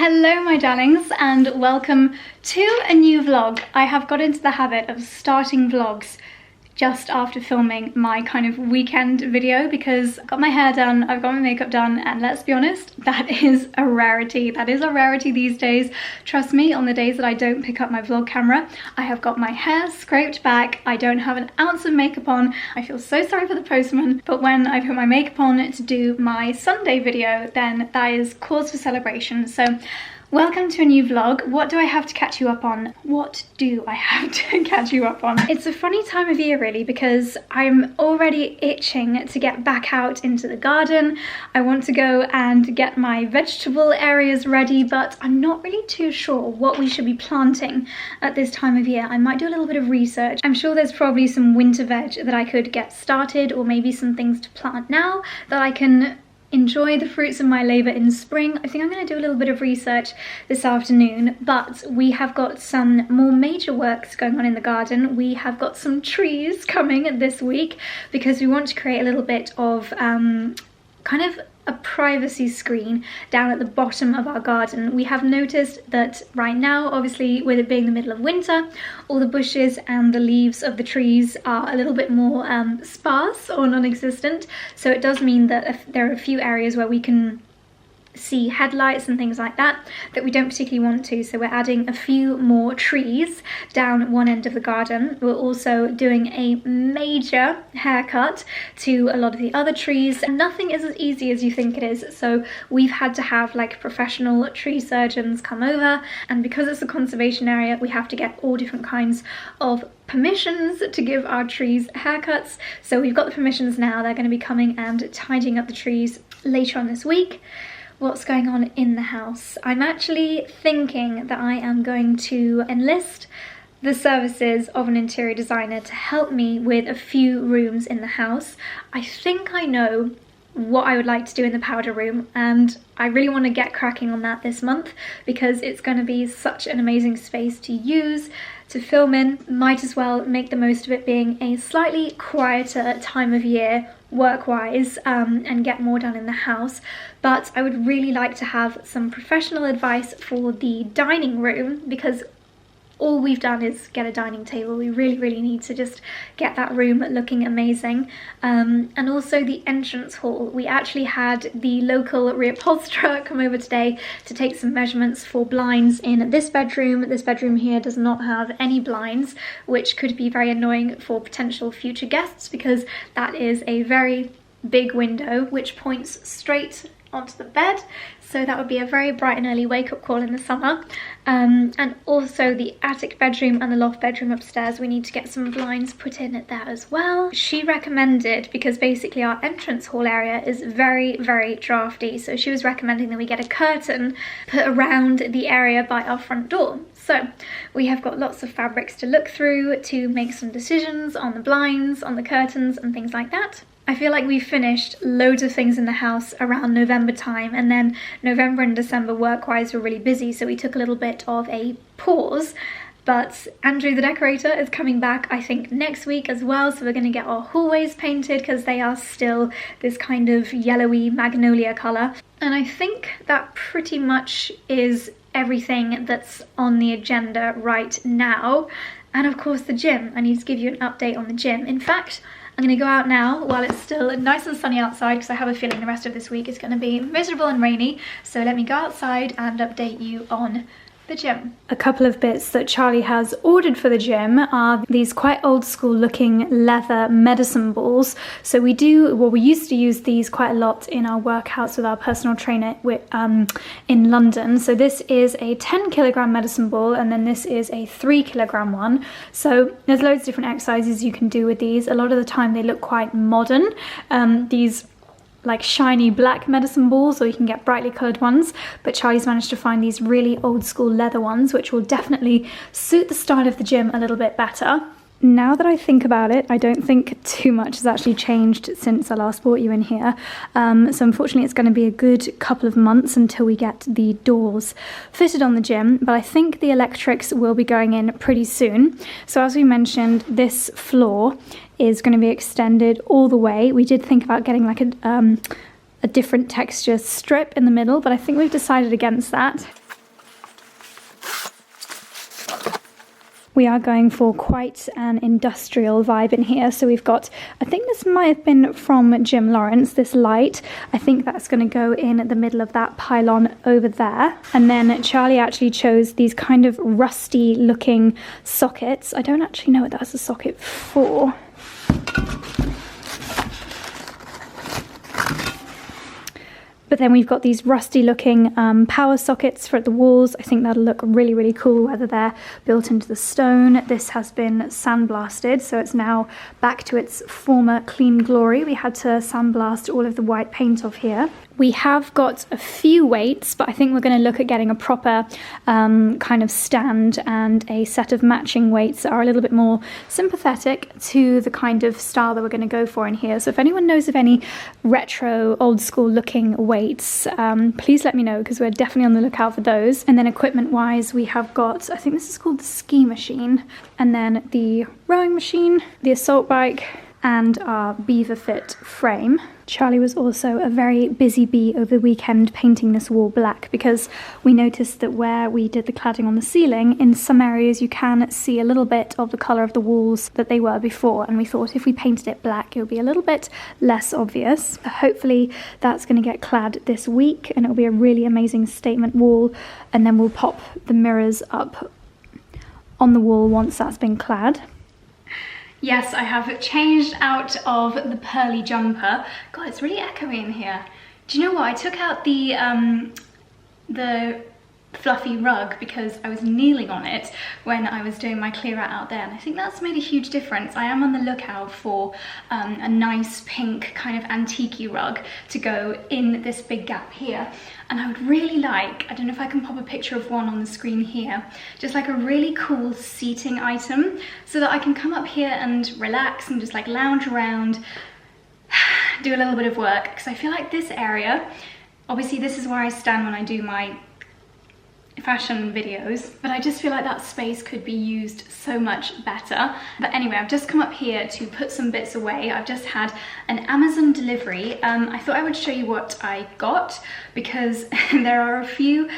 Hello my darlings and welcome to a new vlog. I have got into the habit of starting vlogs just after filming my kind of weekend video because I've got my hair done, I've got my makeup done, and let's be honest, that is a rarity. That is a rarity these days. Trust me, on the days that I don't pick up my vlog camera, I have got my hair scraped back, I don't have an ounce of makeup on. I feel so sorry for the postman, but when I put my makeup on to do my Sunday video, then that is cause for celebration. So welcome to a new vlog. What do I have to catch you up on? What do I have to catch you up on? It's a funny time of year really because I'm already itching to get back out into the garden. I want to go and get my vegetable areas ready, but I'm not really too sure what we should be planting at this time of year. I might do a little bit of research. I'm sure there's probably some winter veg that I could get started, or maybe some things to plant now that I can enjoy the fruits of my labour in spring. I think I'm going to do a little bit of research this afternoon, but we have got some more major works going on in the garden. We have got some trees coming this week because we want to create a little bit of kind of a privacy screen down at the bottom of our garden. We have noticed that right now, obviously with it being the middle of winter, all the bushes and the leaves of the trees are a little bit more sparse or non-existent, so it does mean that there are a few areas where we can see headlights and things like that we don't particularly want to, so we're adding a few more trees down one end of the garden. We're also doing a major haircut to a lot of the other trees, and nothing is as easy as you think it is, so we've had to have like professional tree surgeons come over, and because it's a conservation area we have to get all different kinds of permissions to give our trees haircuts. So we've got the permissions now. They're going to be coming and tidying up the trees later on this week. What's going on in the house? I'm actually thinking that I am going to enlist the services of an interior designer to help me with a few rooms in the house. I think I know what I would like to do in the powder room, and I really want to get cracking on that this month because it's going to be such an amazing space to use, to film in. Might as well make the most of it being a slightly quieter time of year work-wise, and get more done in the house. But I would really like to have some professional advice for the dining room because all we've done is get a dining table. We really need to just get that room looking amazing. And also the entrance hall. We actually had the local reupholsterer come over today to take some measurements for blinds in this bedroom. This bedroom here does not have any blinds, which could be very annoying for potential future guests because that is a very big window which points straight onto the bed, so that would be a very bright and early wake-up call in the summer. And also the attic bedroom and the loft bedroom upstairs, we need to get some blinds put in at that as well. She recommended, because basically our entrance hall area is very drafty, so she was recommending that we get a curtain put around the area by our front door. So we have got lots of fabrics to look through to make some decisions on the blinds, on the curtains and things like that. I feel like we've finished loads of things in the house around November time, and then November and December work-wise were really busy, so we took a little bit of a pause. But Andrew the decorator is coming back, I think, next week as well, so we're going to get our hallways painted because they are still this kind of yellowy magnolia colour. And I think that pretty much is everything that's on the agenda right now. And of course the gym. I need to give you an update on the gym. In fact, I'm going to go out now while it's still nice and sunny outside because I have a feeling the rest of this week is going to be miserable and rainy. So let me go outside and update you on the gym. A couple of bits that Charlie has ordered for the gym are these quite old school looking leather medicine balls. So we used to use these quite a lot in our workouts with our personal trainer in London. So this is a 10 kilogram medicine ball, and then this is a 3 kilogram one. So there's loads of different exercises you can do with these. A lot of the time they look quite modern. These like shiny black medicine balls, or you can get brightly coloured ones, but Charlie's managed to find these really old school leather ones which will definitely suit the style of the gym a little bit better. Now that I think about it, I don't think too much has actually changed since I last brought you in here. So unfortunately it's going to be a good couple of months until we get the doors fitted on the gym, but I think the electrics will be going in pretty soon. So as we mentioned, this floor is going to be extended all the way. We did think about getting like a different texture strip in the middle, but I think we've decided against that. We are going for quite an industrial vibe in here. So we've got, I think this might have been from Jim Lawrence, this light. I think that's going to go in the middle of that pylon over there. And then Charlie actually chose these kind of rusty looking sockets. I don't actually know what that's a socket for. But then we've got these rusty looking power sockets for the walls. I think that'll look really, really cool, whether they're built into the stone. This has been sandblasted, so it's now back to its former clean glory. We had to sandblast all of the white paint off here. We have got a few weights, but I think we're going to look at getting a proper kind of stand and a set of matching weights that are a little bit more sympathetic to the kind of style that we're going to go for in here. So if anyone knows of any retro, old school looking weights, please let me know, because we're definitely on the lookout for those. And then equipment wise, we have got, I think this is called the ski machine, and then the rowing machine, the assault bike, and our beaver fit frame. Charlie was also a very busy bee over the weekend painting this wall black, because we noticed that where we did the cladding on the ceiling, in some areas you can see a little bit of the colour of the walls that they were before, and we thought if we painted it black it would be a little bit less obvious. Hopefully that's going to get clad this week and it'll be a really amazing statement wall, and then we'll pop the mirrors up on the wall once that's been clad. Yes, I have changed out of the pearly jumper. God, it's really echoey in here. Do you know what? I took out the fluffy rug because I was kneeling on it when I was doing my clear out there, and I think that's made a huge difference. I am on the lookout for a nice pink kind of antique-y rug to go in this big gap here, and I would really like, I don't know if I can pop a picture of one on the screen here, just like a really cool seating item so that I can come up here and relax and just like lounge around, do a little bit of work, because I feel like this area, obviously this is where I stand when I do my fashion videos, but I just feel like that space could be used so much better. But anyway, I've just come up here to put some bits away. I've just had an Amazon delivery. I thought I would show you what I got, because there are a few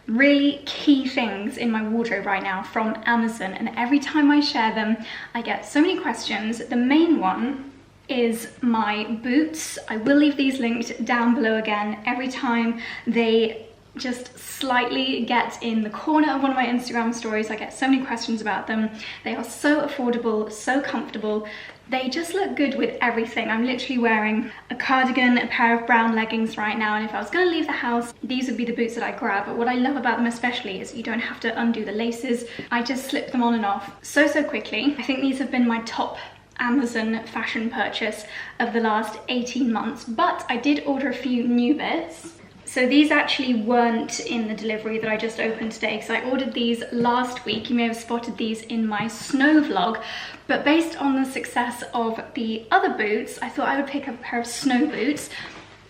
really key things in my wardrobe right now from Amazon, and every time I share them I get so many questions. The main one is my boots. I will leave these linked down below again. Every time they just slightly get in the corner of one of my Instagram stories, I get so many questions about them. They are so affordable, so comfortable. They just look good with everything. I'm literally wearing a cardigan, a pair of brown leggings right now, and if I was gonna leave the house, these would be the boots that I grab. But what I love about them especially is you don't have to undo the laces. I just slip them on and off so quickly. I think these have been my top Amazon fashion purchase of the last 18 months, but I did order a few new bits. So these actually weren't in the delivery that I just opened today, because I ordered these last week. You may have spotted these in my snow vlog, but based on the success of the other boots, I thought I would pick up a pair of snow boots.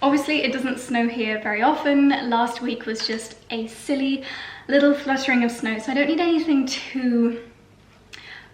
Obviously it doesn't snow here very often. Last week was just a silly little fluttering of snow, so I don't need anything too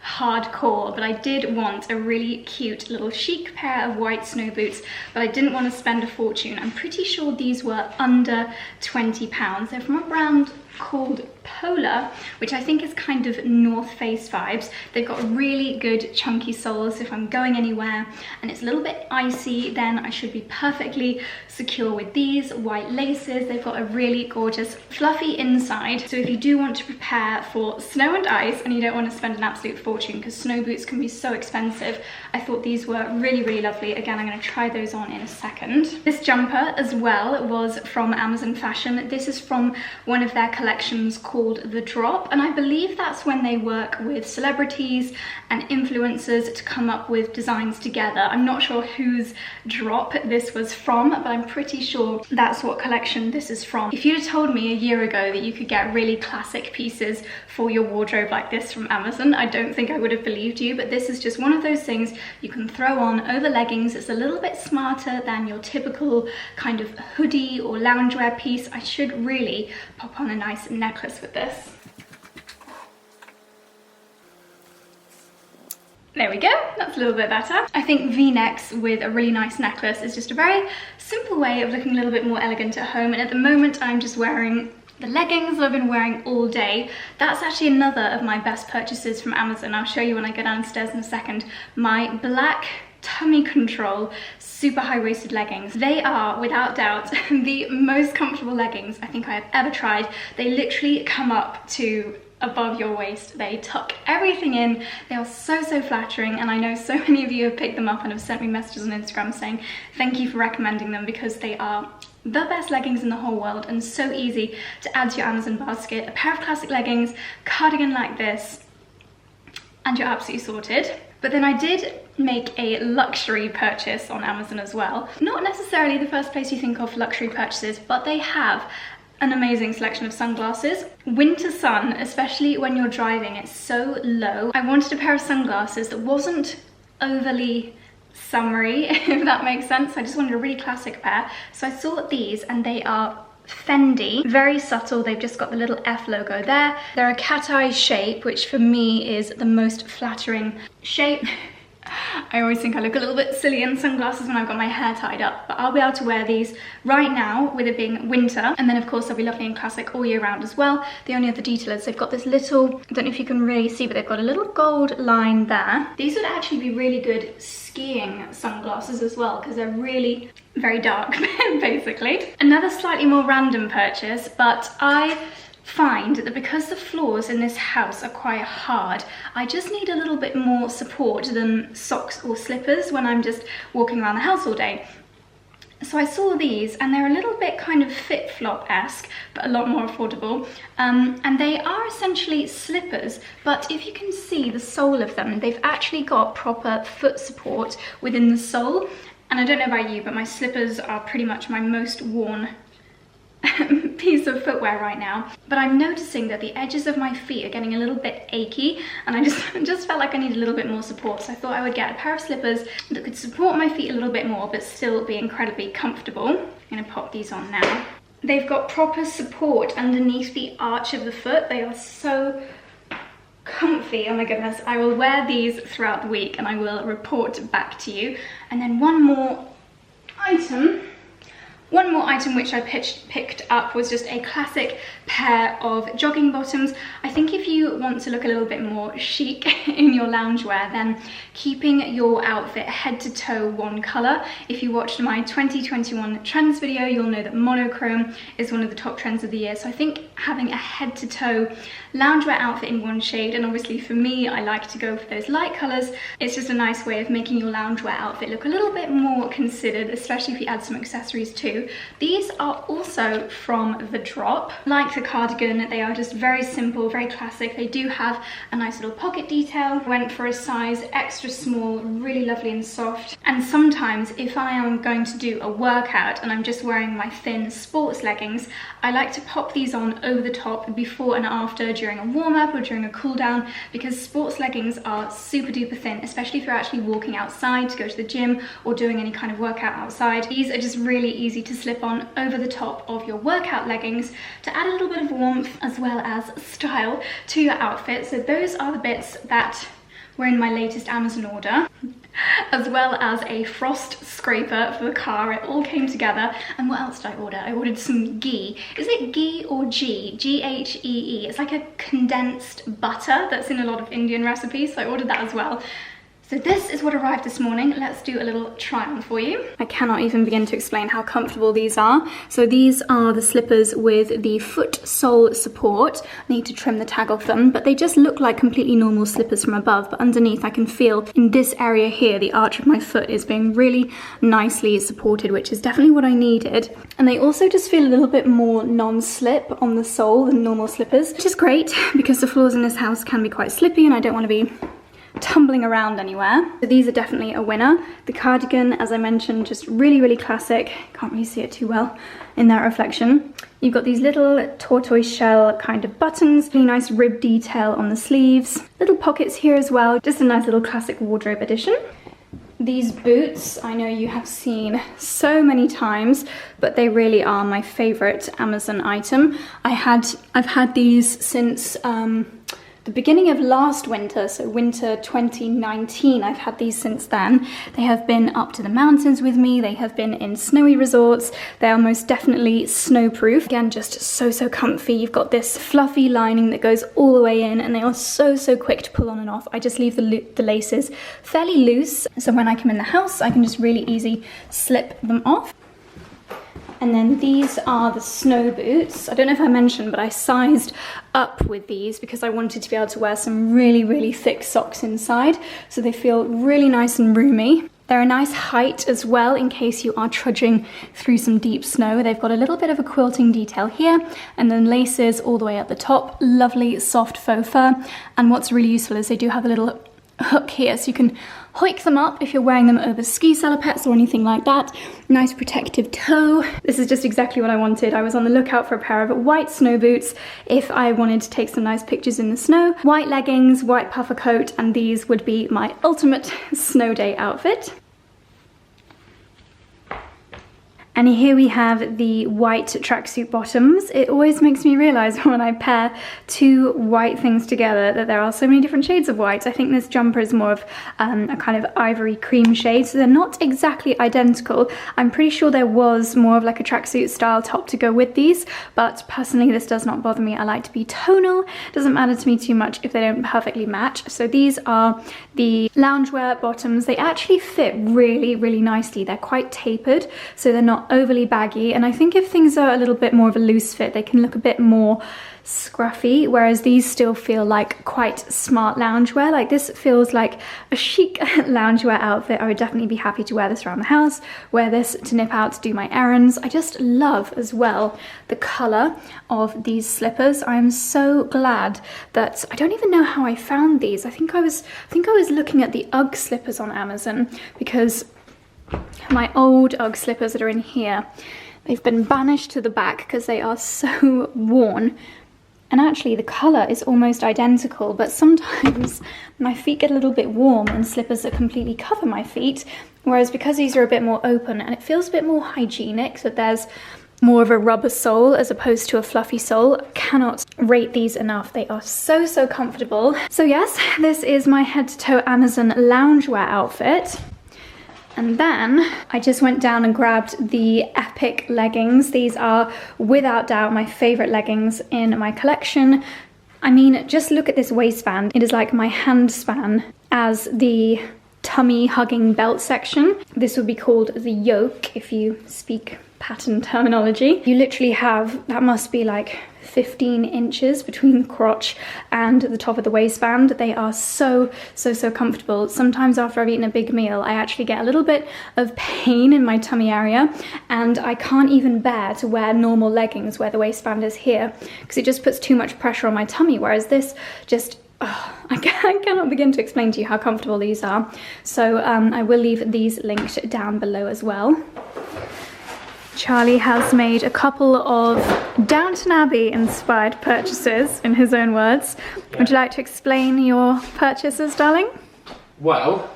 hardcore, but I did want a really cute little chic pair of white snow boots, but I didn't want to spend a fortune. I'm pretty sure these were under £20. They're from a brand called Polar, which I think is kind of North Face vibes. They've got really good chunky soles if I'm going anywhere and it's a little bit icy, then I should be perfectly secure with these white laces. They've got a really gorgeous fluffy inside, so if you do want to prepare for snow and ice and you don't want to spend an absolute fortune, because snow boots can be so expensive, I thought these were really lovely. Again, I'm going to try those on in a second. This jumper as well was from Amazon Fashion. This is from one of their collections called The Drop, and I believe that's when they work with celebrities and influencers to come up with designs together. I'm not sure whose drop this was from, but I'm pretty sure that's what collection this is from. If you'd have told me a year ago that you could get really classic pieces for your wardrobe like this from Amazon, I don't think I would have believed you, but this is just one of those things you can throw on over leggings. It's a little bit smarter than your typical kind of hoodie or loungewear piece. I should really pop on a nice necklace with this. There we go, that's a little bit better. I think V-necks with a really nice necklace is just a very simple way of looking a little bit more elegant at home, and at the moment I'm just wearing The leggings I've been wearing all day, that's actually another of my best purchases from Amazon. I'll show you when I go downstairs in a second. My black tummy control super high-waisted leggings. They are without doubt the most comfortable leggings I think I have ever tried. They literally come up to above your waist. They tuck everything in. They are so flattering, and I know so many of you have picked them up and have sent me messages on Instagram saying thank you for recommending them, because they are the best leggings in the whole world and so easy to add to your Amazon basket. A pair of classic leggings, cardigan like this, and you're absolutely sorted. But then I did make a luxury purchase on Amazon as well. Not necessarily the first place you think of for luxury purchases, but they have an amazing selection of sunglasses. Winter sun, especially when you're driving, it's so low. I wanted a pair of sunglasses that wasn't overly summery, if that makes sense. I just wanted a really classic pair. So I saw these, and they are Fendi, very subtle. They've just got the little F logo there. They're a cat eye shape, which for me is the most flattering shape. I always think I look a little bit silly in sunglasses when I've got my hair tied up, but I'll be able to wear these right now with it being winter, and then of course they'll be lovely and classic all year round as well. The only other detail is they've got this little, I don't know if you can really see, but they've got a little gold line there. These would actually be really good skiing sunglasses as well, because they're really very dark basically. Another slightly more random purchase, but I find that because the floors in this house are quite hard, I just need a little bit more support than socks or slippers when I'm just walking around the house all day. So I saw these, and they're a little bit kind of FitFlop-esque, but a lot more affordable. And they are essentially slippers, but if you can see the sole of them, they've actually got proper foot support within the sole. And I don't know about you, but my slippers are pretty much my most worn piece of footwear right now. But I'm noticing that the edges of my feet are getting a little bit achy, and I just felt like I needed a little bit more support. So I thought I would get a pair of slippers that could support my feet a little bit more, but still be incredibly comfortable. I'm gonna pop these on now. They've got proper support underneath the arch of the foot. They are so comfy. Oh my goodness. I will wear these throughout the week and I will report back to you. And then one more item which I picked up was just a classic pair of jogging bottoms. I think if you want to look a little bit more chic in your loungewear, then keeping your outfit head to toe one colour. If you watched my 2021 trends video, you'll know that monochrome is one of the top trends of the year. So I think having a head to toe loungewear outfit in one shade, and obviously for me, I like to go for those light colours. It's just a nice way of making your loungewear outfit look a little bit more considered, especially if you add some accessories too. These are also from The Drop. Like the cardigan, they are just very simple, very classic. They do have a nice little pocket detail. Went for a size extra small, really lovely and soft. And sometimes if I am going to do a workout and I'm just wearing my thin sports leggings, I like to pop these on over the top before and after during a warm-up or during a cool down, because sports leggings are super duper thin, especially if you're actually walking outside to go to the gym or doing any kind of workout outside. These are just really easy to slip on over the top of your workout leggings to add a little bit of warmth as well as style to your outfit. So those are the bits that were in my latest Amazon order, as well as a frost scraper for the car. It all came together. And what else did I order? I ordered some ghee. Is it ghee or ghee? G-H-E-E. It's like a condensed butter that's in a lot of Indian recipes, so I ordered that as well. So this is what arrived this morning. Let's do a little try on for you. I cannot even begin to explain how comfortable these are. So these are the slippers with the foot sole support. I need to trim the tag off them, but they just look like completely normal slippers from above. But underneath I can feel in this area here, the arch of my foot is being really nicely supported, which is definitely what I needed. And they also just feel a little bit more non-slip on the sole than normal slippers, which is great because the floors in this house can be quite slippy and I don't want to be tumbling around anywhere. So these are definitely a winner. The cardigan, as I mentioned, just really, really classic. Can't really see it too well in that reflection. You've got these little tortoise shell kind of buttons, really nice rib detail on the sleeves, little pockets here as well. Just a nice little classic wardrobe addition. These boots, I know you have seen so many times, but they really are my favorite Amazon item. I've had these since the beginning of last winter, so winter 2019. I've had these since then. They have been up to the mountains with me. They have been in snowy resorts. They are most definitely snowproof. Again, just so comfy. You've got this fluffy lining that goes all the way in, and they are so quick to pull on and off. I just leave the laces fairly loose, so when I come in the house, I can just really easy slip them off. And then these are the snow boots. I don't know if I mentioned, but I sized up with these because I wanted to be able to wear some really thick socks inside, so they feel really nice and roomy. They're a nice height as well in case you are trudging through some deep snow. They've got a little bit of a quilting detail here, and then laces all the way at the top. Lovely soft faux fur. And what's really useful is they do have a little hook here, so you can hoik them up if you're wearing them over ski salopettes or anything like that. Nice protective toe. This is just exactly what I wanted. I was on the lookout for a pair of white snow boots if I wanted to take some nice pictures in the snow. White leggings, white puffer coat, and these would be my ultimate snow day outfit. And here we have the white tracksuit bottoms. It always makes me realise when I pair two white things together that there are so many different shades of white. I think this jumper is more of a kind of ivory cream shade, so they're not exactly identical. I'm pretty sure there was more of like a tracksuit style top to go with these, but personally this does not bother me. I like to be tonal. Doesn't matter to me too much if they don't perfectly match. So these are the loungewear bottoms. They actually fit really nicely. They're quite tapered, so they're not overly baggy, and I think if things are a little bit more of a loose fit, they can look a bit more scruffy, whereas these still feel like quite smart loungewear. Like this feels like a chic loungewear outfit. I would definitely be happy to wear this around the house, wear this to nip out to do my errands. I just love as well the colour of these slippers. I'm so glad that I don't even know how I found these. I think I was looking at the UGG slippers on Amazon, because my old UGG slippers that are in here, they've been banished to the back because they are so worn. And actually the colour is almost identical, but sometimes my feet get a little bit warm in slippers that completely cover my feet, whereas because these are a bit more open and it feels a bit more hygienic, so there's more of a rubber sole as opposed to a fluffy sole. Cannot rate these enough. They are so comfortable. So yes, this is my head to toe Amazon loungewear outfit. And then I just went down and grabbed the Epic leggings. These are without doubt my favorite leggings in my collection. I mean, just look at this waistband. It is like my hand span as the tummy hugging belt section. This would be called the yoke if you speak pattern terminology. You literally have, that must be like 15 inches between the crotch and the top of the waistband. They are so comfortable. Sometimes after I've eaten a big meal, I actually get a little bit of pain in my tummy area, and I can't even bear to wear normal leggings where the waistband is here, because it just puts too much pressure on my tummy, whereas this just, I cannot begin to explain to you how comfortable these are. So I will leave these linked down below as well. Charlie has made a couple of Downton Abbey inspired purchases in his own words. Yeah. Would you like to explain your purchases, darling? Well,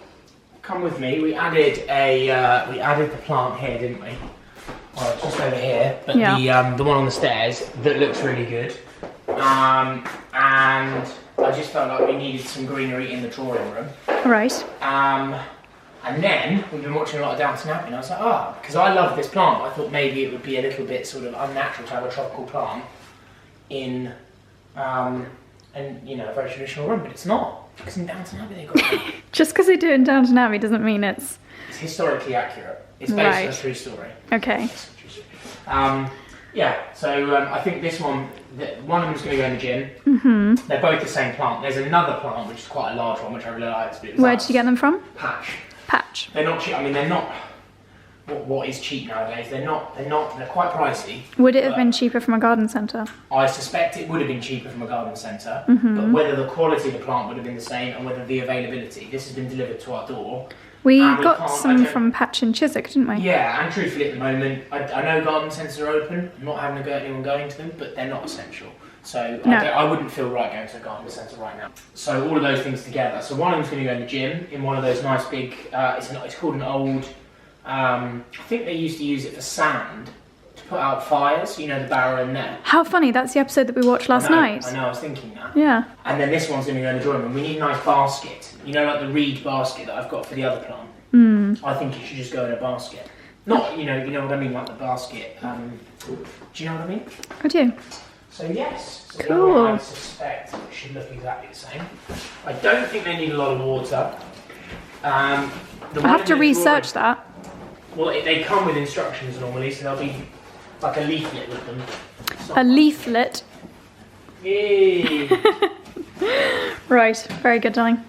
come with me. We added the plant here, didn't we? Well, just over here, but yeah. The one on the stairs that looks really good. And I just felt like we needed some greenery in the drawing room. Right. And then we've been watching a lot of Downton Abbey, and I was like, because I love this plant, I thought maybe it would be a little bit sort of unnatural to have a tropical plant in, a very traditional room, but it's not, because in Downton Abbey they've got it. Just because they do it in Downton Abbey doesn't mean it's historically accurate. It's based on a true story. Okay. Yeah, so I think this one of them's going to go in the gym. Mm-hmm. They're both the same plant. There's another plant which is quite a large one, which I really like. Where did you get them from? Patch. They're not cheap. I mean, they're not. What is cheap nowadays? They're quite pricey. Would it have been cheaper from a garden centre? I suspect it would have been cheaper from a garden centre, but whether the quality of the plant would have been the same and whether the availability. This has been delivered to our door. We got some from Patch and Chiswick, didn't we? Yeah, and truthfully at the moment, I know garden centres are open. I'm not having anyone going to them, but they're not essential. So no. I wouldn't feel right going to a garden centre right now. So all of those things together. So one of them's going to go in the gym in one of those nice big. It's called an old. I think they used to use it for sand to put out fires, you know, the barrel in there. How funny, that's the episode that we watched last night. I know, I was thinking that. Yeah. And then this one's going to go in the drawing room. We need a nice basket. You know, like the reed basket that I've got for the other plant. I think it should just go in a basket. Not, you know what I mean, like the basket. Do you know what I mean? I do. So yes, so cool. The other one I suspect it should look exactly the same. I don't think they need a lot of water. I have to research that. Well, they come with instructions normally, so there'll be like a leaflet with them. A leaflet? Yay! Right, very good, darling.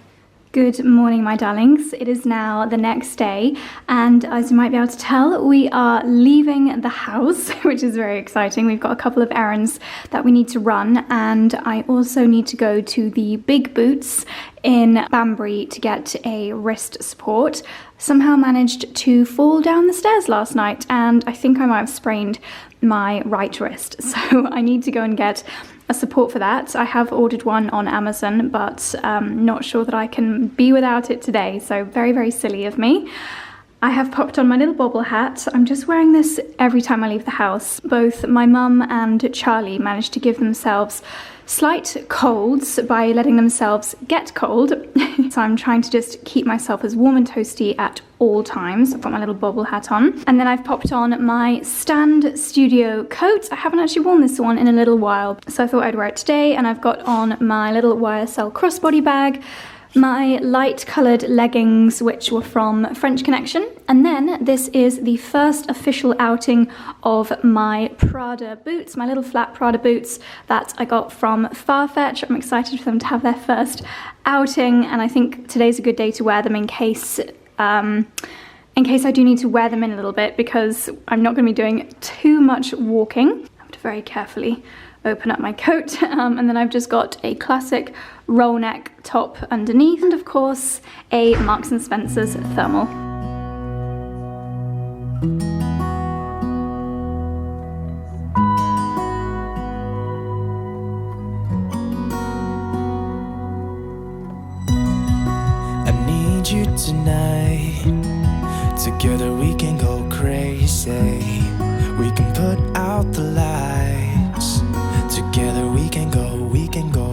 Good morning, my darlings. It is now the next day, and as you might be able to tell, we are leaving the house, which is very exciting. We've got a couple of errands that we need to run, and I also need to go to the Big Boots in Banbury to get a wrist support. Somehow managed to fall down the stairs last night, and I think I might have sprained my right wrist, so I need to go and get a support for that. I have ordered one on Amazon, but not sure that I can be without it today, so very, very silly of me. I have popped on my little bobble hat. I'm just wearing this every time I leave the house. Both my mum and Charlie managed to give themselves slight colds by letting themselves get cold. So I'm trying to just keep myself as warm and toasty at all times. I've got my little bobble hat on. And then I've popped on my Stand Studio coat. I haven't actually worn this one in a little while, so I thought I'd wear it today. And I've got on my little YSL crossbody bag, my light coloured leggings, which were from French Connection. And then this is the first official outing of my Prada boots, my little flat Prada boots that I got from Farfetch. I'm excited for them to have their first outing, and I think today's a good day to wear them in case I do need to wear them in a little bit, because I'm not going to be doing too much walking. I have to very carefully open up my coat, and then I've just got a classic roll neck top underneath, and of course a Marks & Spencer's thermal. I need you tonight. Together we can go crazy. We can put out the lights. Together we can go, we can go.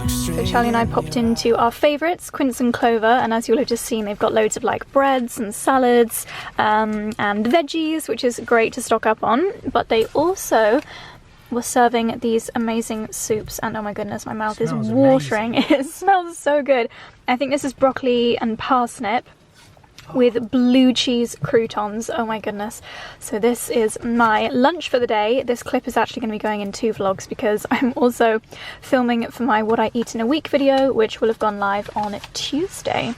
So Charlie and I popped into our favourites, Quince and Clover, and as you'll have just seen, they've got loads of like breads and salads and veggies, which is great to stock up on. But they also were serving these amazing soups, and oh my goodness, my mouth is watering. It smells so good. I think this is broccoli and parsnip with blue cheese croutons. Oh my goodness. So this is my lunch for the day. This clip is actually going to be going in 2 vlogs, because I'm also filming for my What I Eat in a Week video, which will have gone live on Tuesday.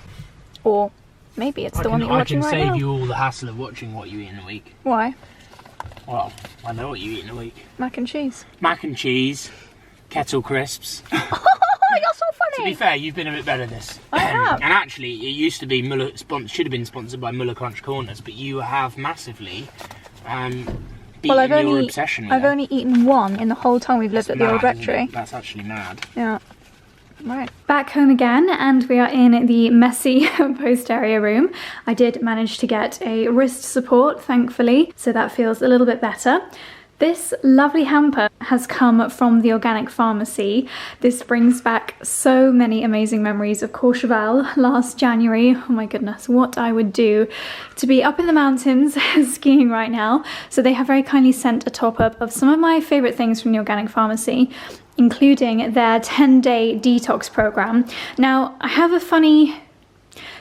Or maybe it's the one that you're watching right now. I can save you all the hassle of watching What You Eat in a Week. Why? Well, I know what you eat in a week. Mac and cheese. Mac and cheese, kettle crisps. Oh, you're so funny! To be fair, you've been a bit better this. I have. And actually, it used to be should have been sponsored by Muller Crunch Corners, but you have massively beaten your obsession with I've them. only eaten one in the whole time we've lived at the old rectory. That's actually mad. Yeah. Right. Back home again, and we are in the messy post area room. I did manage to get a wrist support, thankfully, so that feels a little bit better. This lovely hamper has come from the organic pharmacy. This brings back so many amazing memories of Courchevel last January. Oh my goodness, what I would do to be up in the mountains skiing right now. So they have very kindly sent a top-up of some of my favourite things from the organic pharmacy, including their 10-day detox program. Now, I have a funny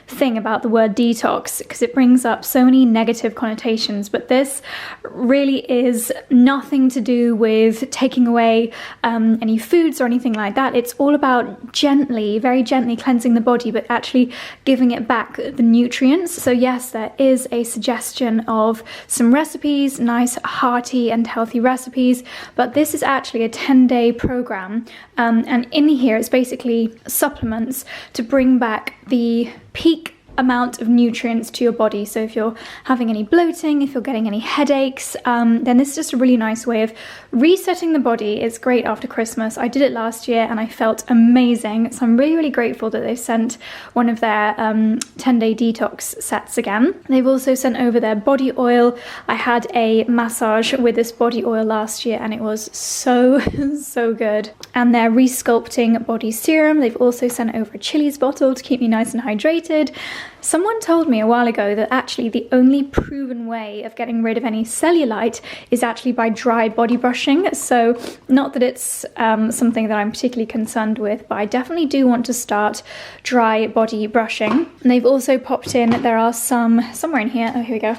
thing about the word detox because it brings up so many negative connotations, but this really is nothing to do with taking away any foods or anything like that. It's all about gently, very gently cleansing the body, but actually giving it back the nutrients. So yes, there is a suggestion of some recipes, nice hearty and healthy recipes, but this is actually a 10-day program, and in here it's basically supplements to bring back the peak amount of nutrients to your body. So if you're having any bloating, if you're getting any headaches, then this is just a really nice way of resetting the body. It's great after Christmas. I did it last year and I felt amazing. So I'm really, really grateful that they've sent one of their 10-day detox sets again. They've also sent over their body oil. I had a massage with this body oil last year and it was so, so good. And their resculpting body serum. They've also sent over a Chili's bottle to keep me nice and hydrated. Someone told me a while ago that actually the only proven way of getting rid of any cellulite is actually by dry body brushing. So not that it's something that I'm particularly concerned with, but I definitely do want to start dry body brushing. And they've also popped in, there are some, somewhere in here, oh here we go,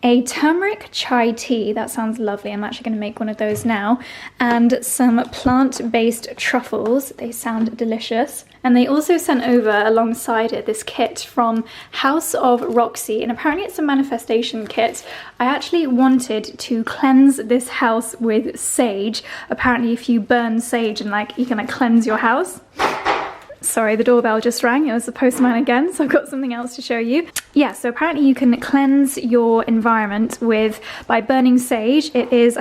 a turmeric chai tea. That sounds lovely. I'm actually going to make one of those now. And some plant-based truffles. They sound delicious. And they also sent over alongside it this kit from House of Roxy. And apparently it's a manifestation kit. I actually wanted to cleanse this house with sage. Apparently if you burn sage and like you can like cleanse your house. Sorry, the doorbell just rang. It was the postman again, so I've got something else to show you. Yeah, so apparently you can cleanse your environment by burning sage. It is,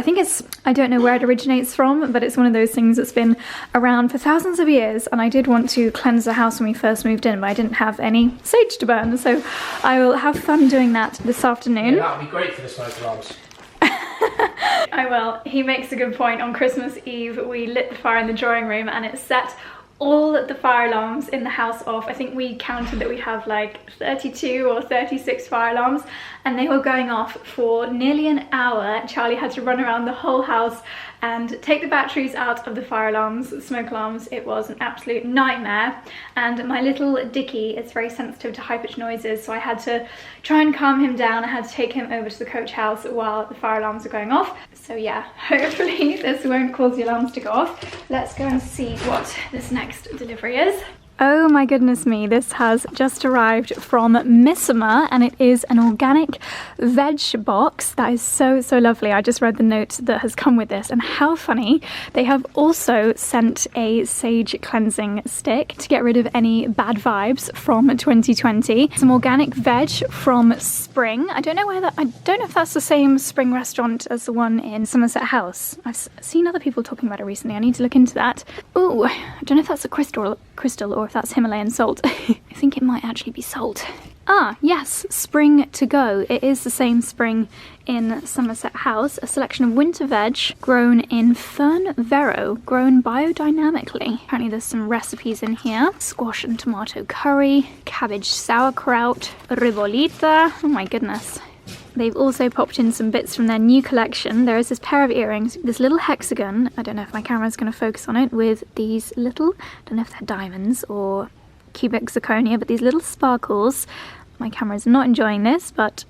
I don't know where it originates from, but it's one of those things that's been around for thousands of years. And I did want to cleanse the house when we first moved in, but I didn't have any sage to burn. So I will have fun doing that this afternoon. Yeah, that would be great for the smoke alarms. I will. He makes a good point. On Christmas Eve, we lit the fire in the drawing room and it set all the fire alarms in the house off. I think we counted that we have like 32 or 36 fire alarms and they were going off for nearly an hour. Charlie had to run around the whole house and take the batteries out of the fire alarms, smoke alarms. It was an absolute nightmare. And my little Dickie is very sensitive to high-pitched noises, so I had to try and calm him down. I had to take him over to the coach house while the fire alarms were going off. So yeah, hopefully this won't cause the alarms to go off. Let's go and see what this next delivery is. Oh my goodness me, this has just arrived from Micellar and it is an organic veg box. That is so, so lovely. I just read the note that has come with this and how funny. They have also sent a sage cleansing stick to get rid of any bad vibes from 2020. Some organic veg from Spring. I don't know if that's the same Spring restaurant as the one in Somerset House. I've seen other people talking about it recently. I need to look into that. Oh, I don't know if that's a crystal or if that's Himalayan salt. I think it might actually be salt. Ah, yes, Spring to go. It is the same Spring in Somerset House. A selection of winter veg grown in Fern Vero, grown biodynamically. Apparently there's some recipes in here. Squash and tomato curry, cabbage sauerkraut, ribollita. Oh my goodness. They've also popped in some bits from their new collection. There is this pair of earrings, this little hexagon, I don't know if my camera's going to focus on it, with these little, I don't know if they're diamonds or cubic zirconia, but these little sparkles. My camera's not enjoying this, but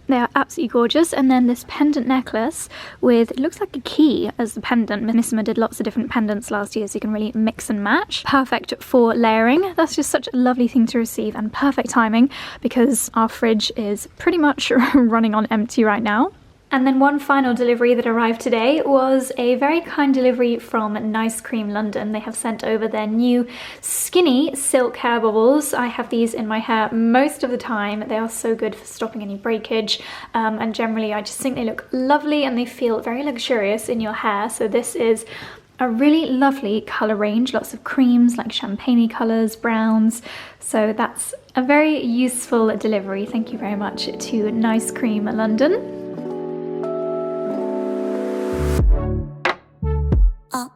they are absolutely gorgeous. And then this pendant necklace with, it looks like a key as the pendant. Micellar did lots of different pendants last year, so you can really mix and match. Perfect for layering. That's just such a lovely thing to receive and perfect timing because our fridge is pretty much running on empty right now. And then one final delivery that arrived today was a very kind delivery from Nice Cream London. They have sent over their new skinny silk hair bubbles. I have these in my hair most of the time. They are so good for stopping any breakage. And generally I just think they look lovely and they feel very luxurious in your hair. So this is a really lovely colour range, lots of creams like champagne colours, browns. So that's a very useful delivery. Thank you very much to Nice Cream London. All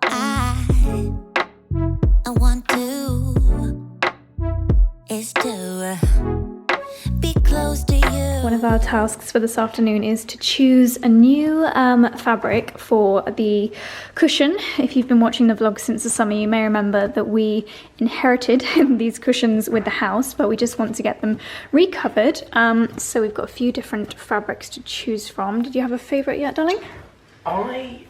I want to is to be close to you. One of our tasks for this afternoon is to choose a new fabric for the cushion. If you've been watching the vlog since the summer, you may remember that we inherited these cushions with the house, but we just want to get them recovered. So we've got a few different fabrics to choose from. Did you have a favourite yet, darling? I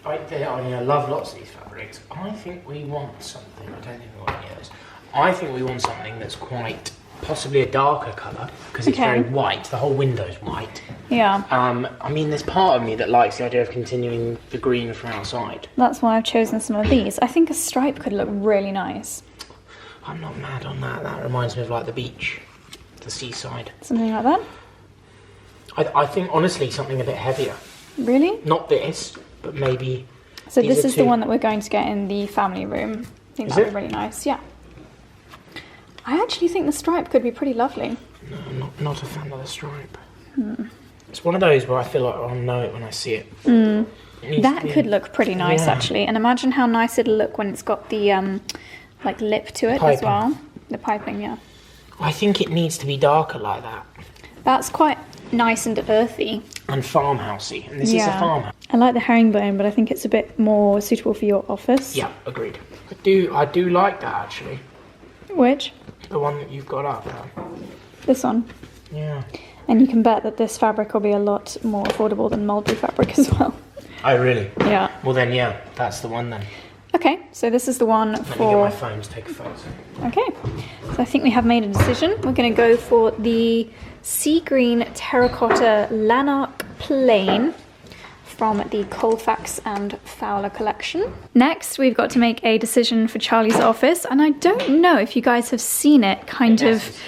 love lots of these fabrics. I think we want something, I don't think we want any of those. I think we want something that's quite, possibly a darker colour, because it's very white, the whole window's white. Yeah. I mean, there's part of me that likes the idea of continuing the green from outside. That's why I've chosen some of these. I think a stripe could look really nice. I'm not mad on that, that reminds me of like the beach the seaside. Something like that? I think, honestly, something a bit heavier. Really? Not this, but maybe... So this is the one that we're going to get in the family room. I think that'd be really nice, yeah. I actually think the stripe could be pretty lovely. No, I'm not a fan of the stripe. It's one of those where I feel like I'll know it when I see it. That could look pretty nice, actually. And imagine how nice it'll look when it's got the like lip to it as well. The piping, yeah. I think it needs to be darker like that. That's quite nice and earthy. And farmhousey. And this is a farmhouse. I like the herringbone, but I think it's a bit more suitable for your office. Yeah, agreed. I do like that, actually. Which? The one that you've got up there. This one. Yeah. And you can bet that this fabric will be a lot more affordable than Mumblr fabric as well. Oh, really? Yeah. Well then, yeah, that's the one then. Okay, so this is the one Let me get for... my phone to take a photo. Okay, so I think we have made a decision. We're going to go for the sea green terracotta Lanark plain from the Colfax and Fowler collection. Next, we've got to make a decision for Charlie's office, and I don't know if you guys have seen it kind of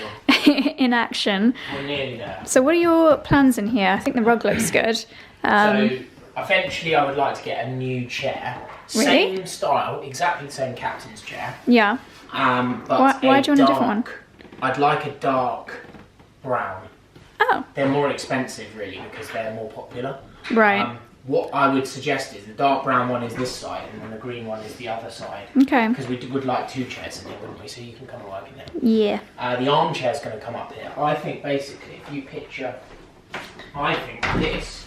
in action. We're nearly there. So what are your plans in here? I think the rug looks good. So eventually I would like to get a new chair. Really? Same style, exactly the same captain's chair. Yeah. But why do you want a different one? I'd like a dark brown. Oh. They're more expensive really because they're more popular. Right. What I would suggest is the dark brown one is this side and then the green one is the other side. Okay. Because we would like 2 chairs in here, wouldn't we? So you can come and work in there. Yeah. The armchair's going to come up here. I think basically if you picture, I think this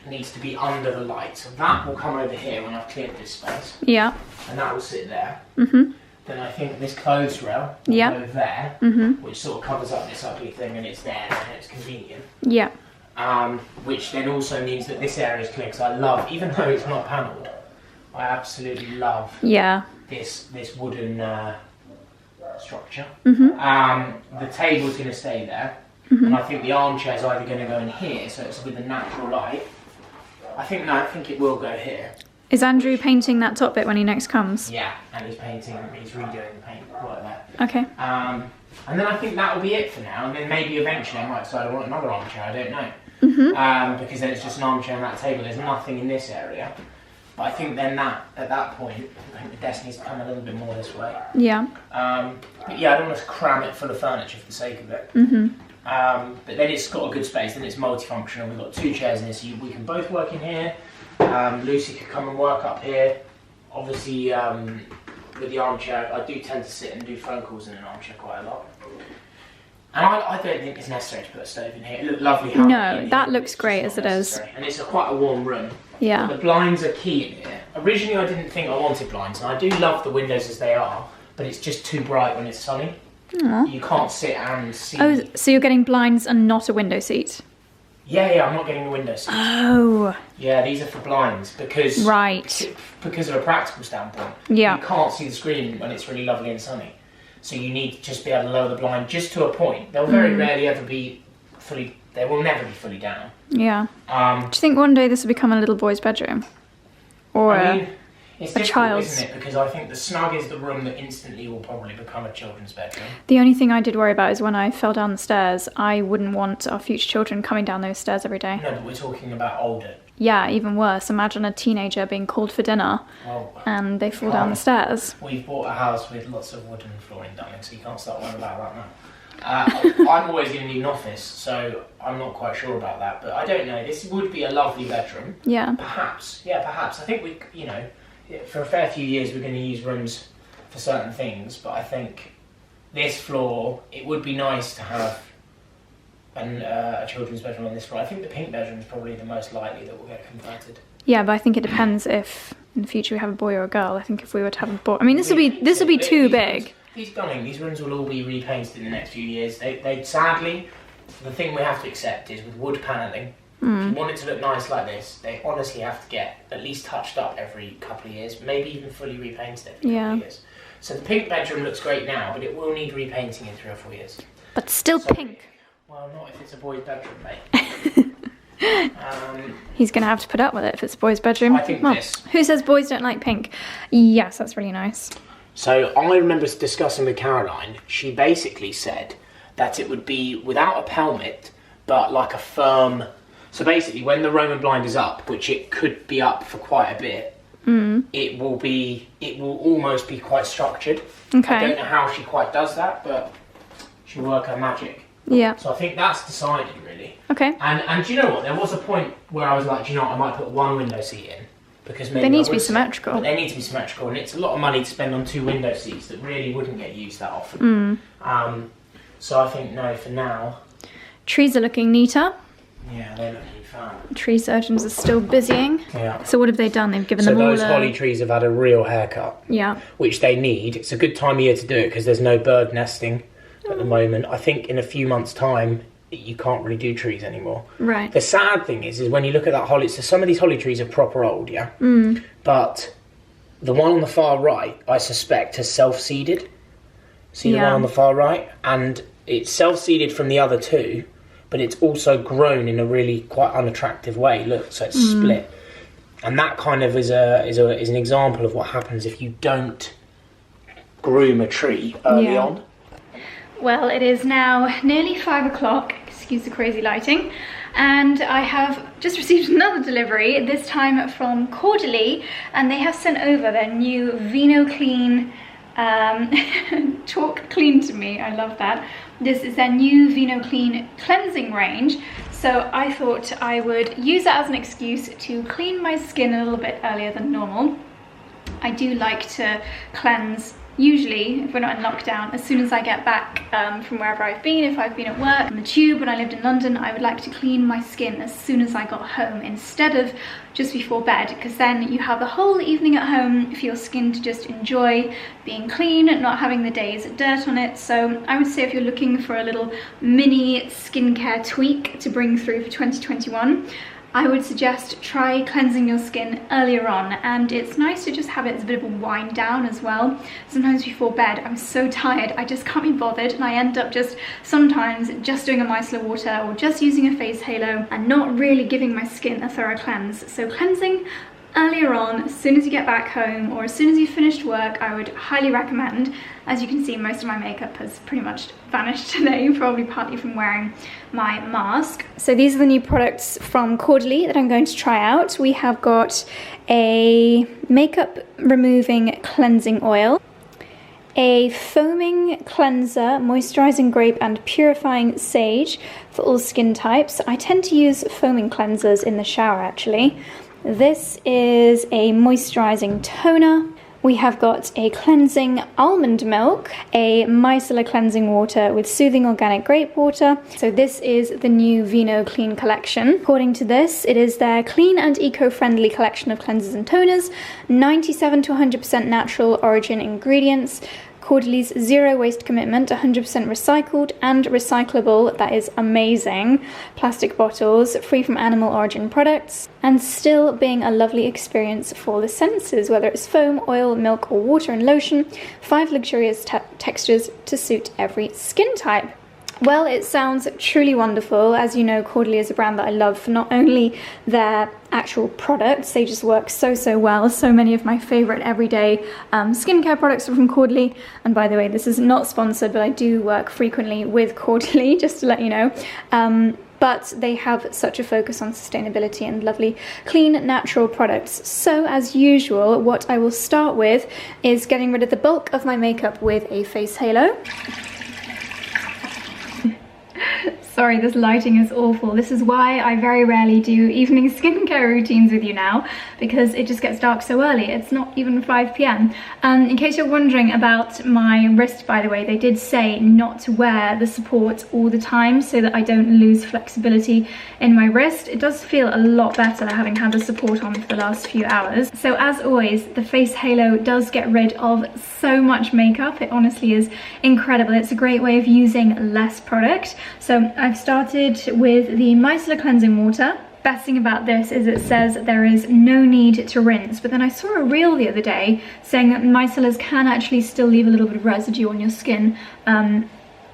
needs to be under the light. So that will come over here when I've cleared this space. Yeah. And that will sit there. Mhm. Then I think this clothes rail will go there, which sort of covers up this ugly thing and it's there and it's convenient. Yeah. Which then also means that this area is clear because I love, even though it's not panelled, I absolutely love this wooden structure. The table's going to stay there, and I think the armchair's either going to go in here, so it's with a natural light. I think it will go here. Is Andrew painting that top bit when he next comes? Yeah, and he's redoing the paint right there. Okay. And then I think that will be it for now, and then maybe eventually I might decide I want another armchair, I don't know. Because then it's just an armchair and that table, there's nothing in this area. But I think then at that point, I think the desk needs to come a little bit more this way. Yeah. But yeah, I don't want to cram it full of furniture for the sake of it. But then it's got a good space, then it's multifunctional. We've got 2 chairs in here, so we can both work in here. Lucy could come and work up here. Obviously, with the armchair, I do tend to sit and do phone calls in an armchair quite a lot. And I don't think it's necessary to put a stove in here. It looked lovely. No, that looks great as it is. And it's quite a warm room. Yeah. But the blinds are key in here. Originally, I didn't think I wanted blinds, and I do love the windows as they are, but it's just too bright when it's sunny. Aww. You can't sit and see. Oh, so you're getting blinds and not a window seat? Yeah, I'm not getting the window seat. Oh. Yeah, these are for blinds because because of a practical standpoint. Yeah. You can't see the screen when it's really lovely and sunny. So you need to just be able to lower the blind just to a point. They'll very rarely ever be fully, they will never be fully down. Yeah. Do you think one day this will become a little boy's bedroom? Or it's a child's? Isn't it? Because I think the snug is the room that instantly will probably become a children's bedroom. The only thing I did worry about is when I fell down the stairs, I wouldn't want our future children coming down those stairs every day. No, but we're talking about older. Yeah, even worse. Imagine a teenager being called for dinner and they fall down the stairs. We've bought a house with lots of wooden flooring, darling, so you can't start worrying about that now. I'm always going to need an office, so I'm not quite sure about that. But I don't know. This would be a lovely bedroom. Yeah. Perhaps. Yeah, perhaps. I think for a fair few years we're going to use rooms for certain things, but I think this floor, it would be nice to have a children's bedroom on this floor. I think the pink bedroom is probably the most likely that will get converted. Yeah, but I think it depends if in the future we have a boy or a girl. I think if we were to have a boy, I mean, this will be too big. These rooms will all be repainted in the next few years. They sadly, the thing we have to accept is with wood panelling. If you want it to look nice like this, they honestly have to get at least touched up every couple of years, maybe even fully repainted every couple of years. So the pink bedroom looks great now, but it will need repainting in 3 or 4 years. But still pink. Well, not if it's a boy's bedroom, mate. He's going to have to put up with it if it's a boy's bedroom. I think this. Who says boys don't like pink? Yes, that's really nice. So I remember discussing with Caroline, she basically said that it would be without a pelmet, but like a firm. So basically, when the Roman blind is up, which it could be up for quite a bit, it will almost be quite structured. Okay. I don't know how she quite does that, but she'll work her magic. Yeah. So I think that's decided, really. Okay. And do you know what? There was a point where I was like, do you know what? I might put one window seat in, because maybe They need to be symmetrical. But they need to be symmetrical, and it's a lot of money to spend on 2 window seats that really wouldn't get used that often. So I think no for now. Trees are looking neater. Yeah, they look really fun. Tree surgeons are still busying. Yeah. So what have they done? They've given So them all those holly trees have had a real haircut. Yeah. Which they need. It's a good time of year to do it because there's no bird nesting at the moment. I think in a few months' time, you can't really do trees anymore. Right. The sad thing is when you look at that holly, so some of these holly trees are proper old, yeah? But the one on the far right, I suspect, has self-seeded. See the one on the far right? And it's self-seeded from the other 2, but it's also grown in a really quite unattractive way. Look, so it's split. And that kind of is an example of what happens if you don't groom a tree early on. Well, it is now nearly 5 o'clock, excuse the crazy lighting, and I have just received another delivery, this time from Cordially, and they have sent over their new Vino Clean, talk clean to me, I love that. This is their new Vino Clean cleansing range, so I thought I would use that as an excuse to clean my skin a little bit earlier than normal. I do like to cleanse, usually, if we're not in lockdown, as soon as I get back from wherever I've been. If I've been at work, on the tube, when I lived in London, I would like to clean my skin as soon as I got home instead of just before bed, because then you have the whole evening at home for your skin to just enjoy being clean, not having the day's dirt on it. So I would say if you're looking for a little mini skincare tweak to bring through for 2021, I would suggest try cleansing your skin earlier on, and it's nice to just have it as a bit of a wind down as well. Sometimes before bed I'm so tired I just can't be bothered, and I end up just sometimes just doing a micellar water or just using a face halo and not really giving my skin a thorough cleanse. So cleansing earlier on, as soon as you get back home or as soon as you've finished work, I would highly recommend. As you can see, most of my makeup has pretty much vanished today, probably partly from wearing my mask. So these are the new products from Cordially that I'm going to try out. We have got a makeup removing cleansing oil, a foaming cleanser, moisturizing grape and purifying sage for all skin types. I tend to use foaming cleansers in the shower actually. This is a moisturizing toner. We have got a cleansing almond milk, a micellar cleansing water with soothing organic grape water. So this is the new Vino Clean collection. According to this, it is their clean and eco-friendly collection of cleansers and toners, 97 to 100% natural origin ingredients, Cordially's zero waste commitment, 100% recycled and recyclable, that is amazing, plastic bottles, free from animal origin products, and still being a lovely experience for the senses, whether it's foam, oil, milk or water and lotion, 5 luxurious textures to suit every skin type. Well, it sounds truly wonderful. As you know, Cordially is a brand that I love for not only their actual products, they just work so well. So many of my favourite everyday skincare products are from Cordially. And by the way, this is not sponsored, but I do work frequently with Cordially, just to let you know. But they have such a focus on sustainability and lovely, clean, natural products. So as usual, what I will start with is getting rid of the bulk of my makeup with a face halo. Sorry, this lighting is awful. This is why I very rarely do evening skincare routines with you now, because it just gets dark so early. It's not even 5 p.m. In case you're wondering about my wrist, by the way, they did say not to wear the support all the time so that I don't lose flexibility in my wrist. It does feel a lot better having had the support on for the last few hours. So as always, the face halo does get rid of so much makeup. It honestly is incredible. It's a great way of using less product. So I've started with the micellar cleansing water. Best thing about this is it says there is no need to rinse, but then I saw a reel the other day saying that micellars can actually still leave a little bit of residue on your skin,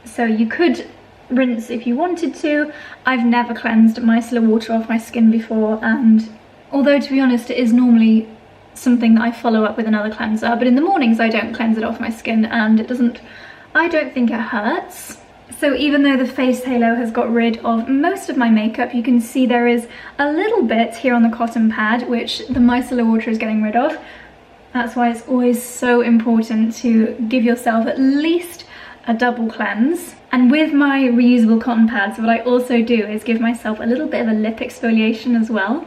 so you could rinse if you wanted to. I've never cleansed micellar water off my skin before, and although to be honest it is normally something that I follow up with another cleanser, but in the mornings I don't cleanse it off my skin and it doesn't, I don't think it hurts. So even though the face halo has got rid of most of my makeup, you can see there is a little bit here on the cotton pad, which the micellar water is getting rid of. That's why it's always so important to give yourself at least a double cleanse. And with my reusable cotton pads, what I also do is give myself a little bit of a lip exfoliation as well.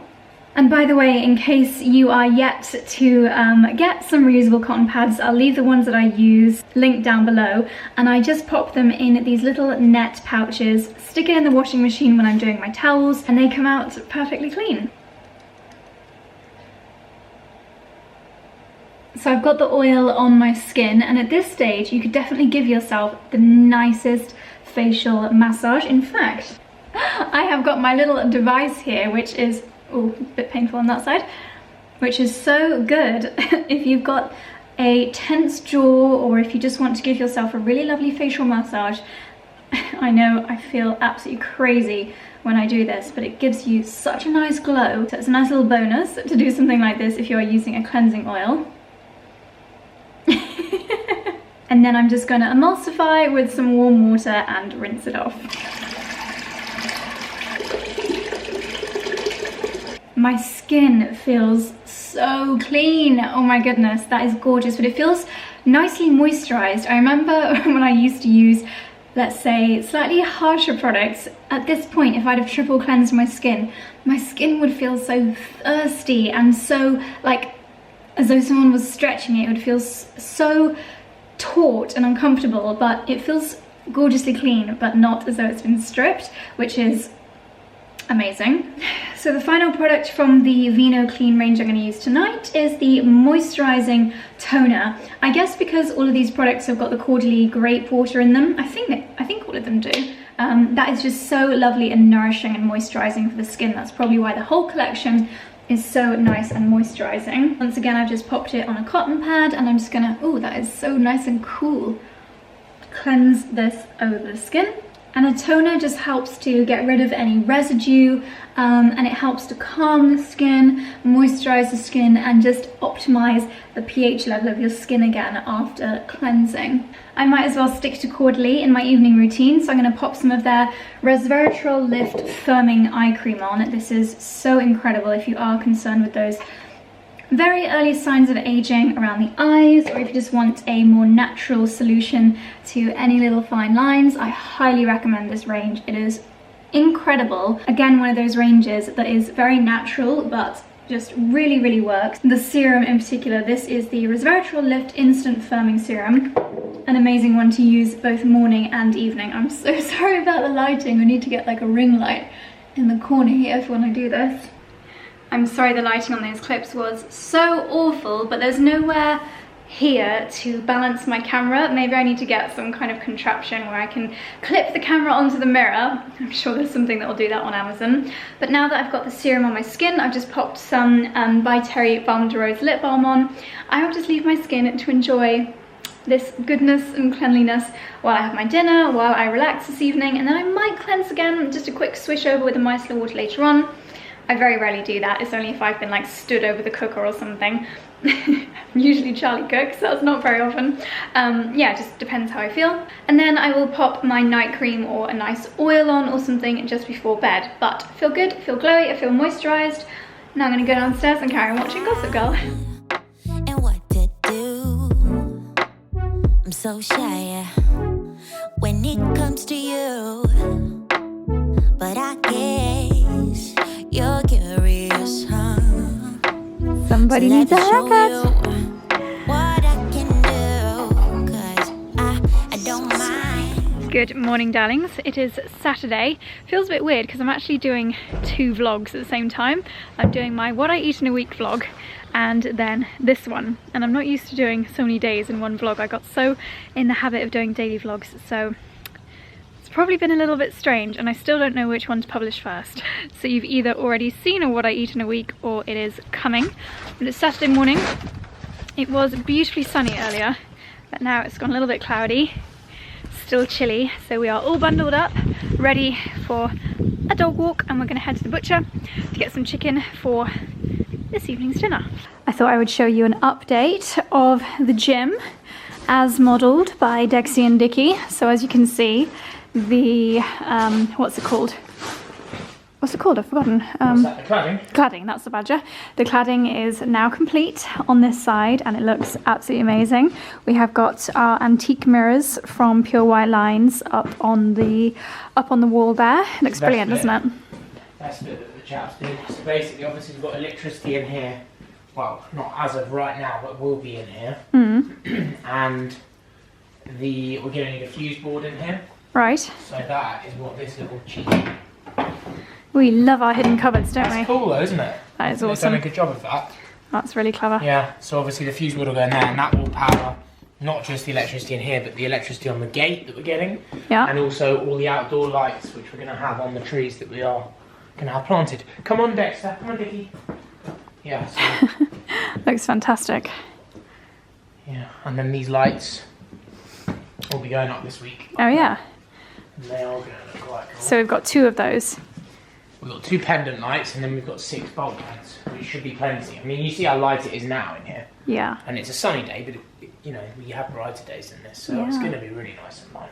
And by the way, in case you are yet to get some reusable cotton pads, I'll leave the ones that I use linked down below, and I just pop them in these little net pouches, stick it in the washing machine when I'm doing my towels, and they come out perfectly clean. So I've got the oil on my skin, and at this stage you could definitely give yourself the nicest facial massage. In fact, I have got my little device here, which is a bit painful on that side, which is so good if you've got a tense jaw, or if you just want to give yourself a really lovely facial massage. I know I feel absolutely crazy when I do this, but it gives you such a nice glow. So it's a nice little bonus to do something like this if you're using a cleansing oil. And then I'm just going to emulsify with some warm water and rinse it off. My skin feels so clean. Oh my goodness, that is gorgeous, but it feels nicely moisturized. I remember when I used to use, let's say, slightly harsher products, at this point, if I'd have triple cleansed my skin would feel so thirsty and so, like, as though someone was stretching it. It would feel so taut and uncomfortable, but it feels gorgeously clean, but not as though it's been stripped, which is amazing. So the final product from the Vino Clean range I'm going to use tonight is the moisturizing toner. I guess because all of these products have got the cordially grape water in them, I think all of them do. That is just so lovely and nourishing and moisturizing for the skin. That's probably why the whole collection is so nice and moisturizing. Once again, I've just popped it on a cotton pad, and I'm just gonna, oh, that is so nice and cool, cleanse this over the skin. And a toner just helps to get rid of any residue, and it helps to calm the skin, moisturize the skin, and just optimize the pH level of your skin again after cleansing. I might as well stick to Cordially in my evening routine, so I'm going to pop some of their Resveratrol Lift Firming Eye Cream on. This is so incredible if you are concerned with those very early signs of aging around the eyes, or if you just want a more natural solution to any little fine lines. I highly recommend this range. It is incredible. Again, one of those ranges that is very natural but just really works. The serum in particular, this is the Resveratrol Lift Instant Firming Serum. An amazing one to use both morning and evening. I'm so sorry about the lighting. We need to get like a ring light in the corner here for when I do this. I'm sorry the lighting on those clips was so awful, but there's nowhere here to balance my camera. Maybe I need to get some kind of contraption where I can clip the camera onto the mirror. I'm sure there's something that will do that on Amazon. But now that I've got the serum on my skin, I've just popped some By Terry Balm de Rose lip balm on. I will just leave my skin to enjoy this goodness and cleanliness while I have my dinner, while I relax this evening, and then I might cleanse again, just a quick swish over with the micellar water later on. I very rarely do that. It's only if I've been like stood over the cooker or something. Usually Charlie cooks, so that's not very often. Yeah, it just depends how I feel. And then I will pop my night cream or a nice oil on or something just before bed. But I feel good, I feel glowy, I feel moisturised. Now I'm gonna go downstairs and carry on watching Gossip Girl. And what to do? I'm so shy when it comes to you, but I guess you're curious, huh? Somebody So needs a let me show haircut. you what I can do, 'cause I don't mind. Good morning, darlings. It is Saturday. Feels a bit weird because I'm actually doing 2 vlogs at the same time. I'm doing my what I eat in a week vlog and then this one. And I'm not used to doing so many days in one vlog. I got so in the habit of doing daily vlogs, so probably been a little bit strange, and I still don't know which one to publish first. So you've either already seen a what I eat in a week or it is coming. But it's Saturday morning. It was beautifully sunny earlier, but now it's gone a little bit cloudy, still chilly. So we are all bundled up, ready for a dog walk, and we're gonna head to the butcher to get some chicken for this evening's dinner. I thought I would show you an update of the gym as modelled by Dexy and Dicky. So as you can see, the, what's it called? What's it called? I've forgotten. What's that, the cladding? Cladding, that's the badger. The cladding is now complete on this side and it looks absolutely amazing. We have got our antique mirrors from Pure White Lines up on the wall there. It looks brilliant, doesn't it? That's the bit that the chaps did. So basically, obviously we've got electricity in here. Well, not as of right now, but will be in here. And we're going to need a fuse board in here. Right. So that is what this little cheap. We love our hidden cupboards, don't we? That's cool though, isn't it? That is They've awesome. done a good job of that. That's really clever. Yeah, so obviously the fuse board will go in there and that will power not just the electricity in here, but the electricity on the gate that we're getting. Yeah. And also all the outdoor lights, which we're going to have on the trees that we are going to have planted. Come on, Dexter. Come on, Dickie. Yeah, so, Looks fantastic. yeah, and then these lights will be going up this week. Oh yeah. And they are going to look quite cool. So we've got 2 of those. We've got 2 pendant lights and then we've got 6 bulkheads, which should be plenty. I mean, you see how light it is now in here. Yeah. And it's a sunny day, but you know, we have brighter days than this, so it's going to be really nice and light.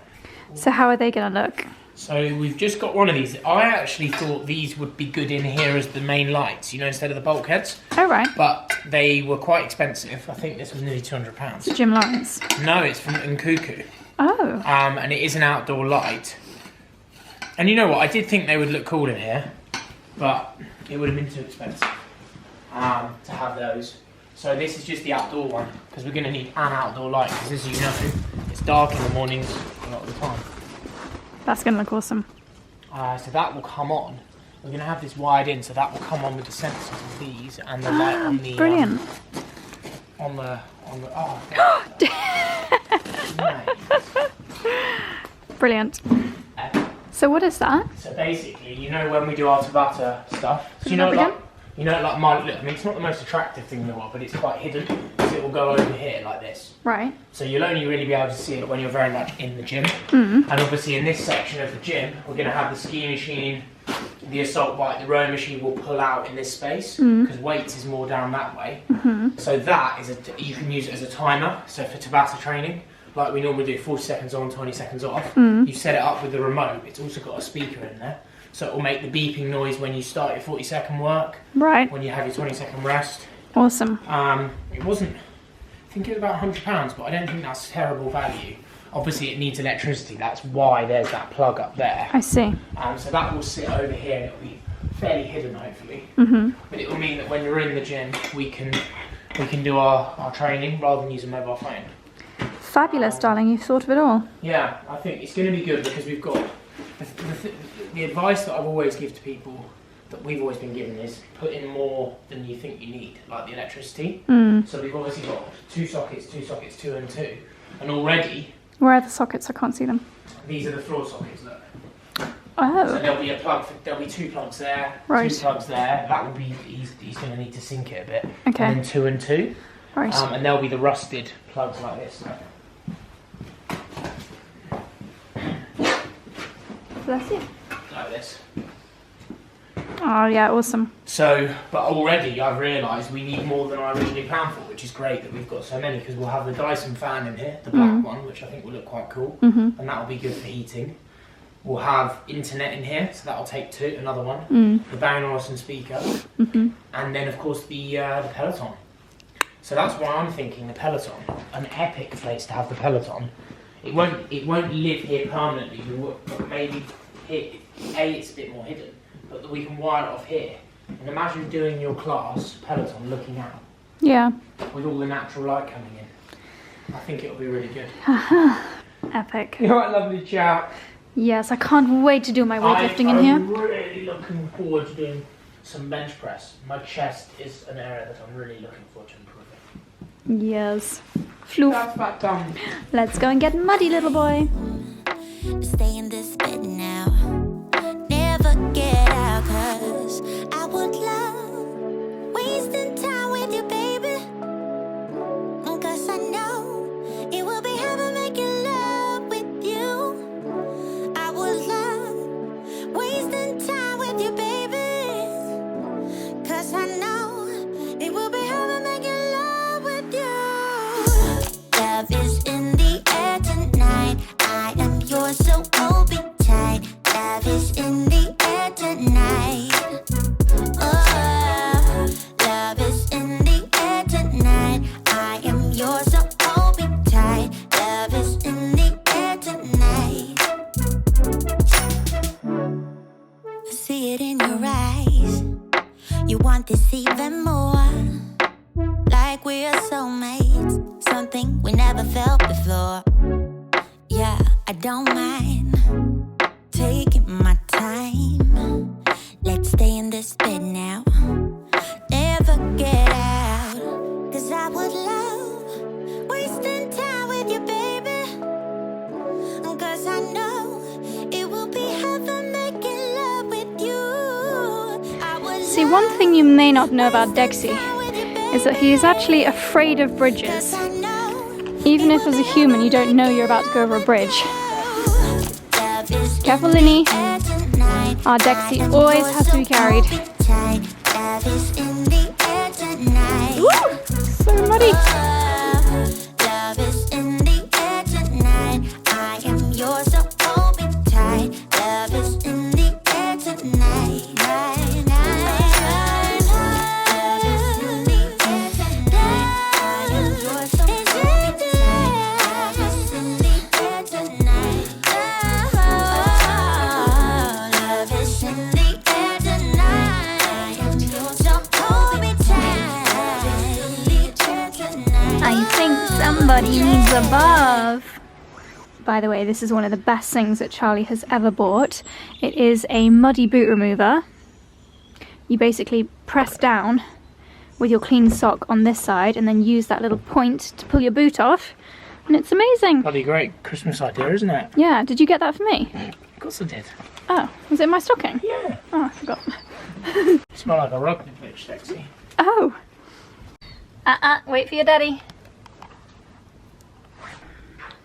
So how are they going to look? So we've just got one of these. I actually thought these would be good in here as the main lights, you know, instead of the bulkheads. Oh right. But they were quite expensive. I think this was nearly £200. Jim Lawrence. No, it's from Nkuku. Oh. And it is an outdoor light. And you know what? I did think they would look cool in here, but it would have been too expensive to have those. So this is just the outdoor one, because we're going to need an outdoor light, because as you know, it's dark in the mornings a lot of the time. That's going to look awesome. So that will come on. We're going to have this wired in, so that will come on with the sensors of these and the light on the... Brilliant. Brilliant. So what is that? So basically, you know when we do our Tabata stuff, so like my look, I mean it's not the most attractive thing in the world, but it's quite hidden, because it will go over here like this. Right. So you'll only really be able to see it when you're very much in the gym. And obviously in this section of the gym, we're going to have the ski machine, the assault bike, the rowing machine will pull out in this space, because weights is more down that way. So that is you can use it as a timer, so for Tabata training. Like we normally do 40 seconds on, 20 seconds off. You set it up with the remote. It's also got a speaker in there. So it will make the beeping noise when you start your 40-second work. Right. When you have your 20-second rest. Awesome. It wasn't, I think it was about £100, but I don't think that's terrible value. Obviously it needs electricity. That's why there's that plug up there. I see. So that will sit over here and it'll be fairly hidden hopefully. But it will mean that when you're in the gym, we can do our training rather than use a mobile phone. Fabulous, darling. You've thought of it all. Yeah, I think it's going to be good because we've got the advice that I've always give to people that we've always been given is put in more than you think you need, like the electricity. So we've obviously got 2 sockets, 2 and 2, and already. Where are the sockets? I can't see them. These are the floor sockets. Look. Oh. So there'll be a plug. There'll be 2 plugs there. Right. 2 plugs there. That will be. He's going to need to sync it a bit. Okay. And then 2 and 2. Right. And there'll be the rusted plugs like this. Bless you. Like this. Oh yeah, awesome. So, but already I've realised we need more than I originally planned for, which is great that we've got so many, because we'll have the Dyson fan in here, the black one, which I think will look quite cool, and that'll be good for heating. We'll have internet in here, so that'll take 2, another one, the Bang & Olufsen speaker, and then of course the Peloton. So that's why I'm thinking the Peloton, an epic place to have the Peloton. It won't live here permanently. Maybe it's a bit more hidden, but we can wire it off here. And imagine doing your class Peloton looking out. Yeah. With all the natural light coming in. I think it'll be really good. Epic. You're right, lovely chap. Yes, I can't wait to do my weightlifting in here. I'm really looking forward to doing some bench press. My chest is an area that I'm really looking forward to improving. Yes. Floof. That's that done. Let's go and get muddy, little boy. Stay in this bed now. Never get out, 'cause I would love wasting time with you, baby. 'Cause I know it will be heaven making love with you. I would love wasting time with you, baby. 'Cause I know it will be heaven making love with you. Love is in the air tonight. I am yours, so open never felt before. Yeah, I don't mind taking my time. Let's stay in this bed now, never get out. Cause I would love wasting time with you, baby. Cause I know it will be heaven making love with you. I would See, one thing you may not know about Dexy is that he is actually afraid of bridges. Even if as a human you don't know you're about to go over a bridge. Careful, Linny. Our Dexy always has to be carried. Ooh, so muddy. Love is in the air tonight. I am yours, so hold me tight. Love is in the air tonight. Somebody needs a bath. By the way, this is one of the best things that Charlie has ever bought. It is a muddy boot remover. You basically press down with your clean sock on this side and then use that little point to pull your boot off. And it's amazing. Bloody great Christmas idea, isn't it? Yeah, did you get that for me? Of course I did. Oh, was it in my stocking? Yeah. Oh, I forgot. You smell like a rugby pitch, Dexy. Oh. Wait for your daddy.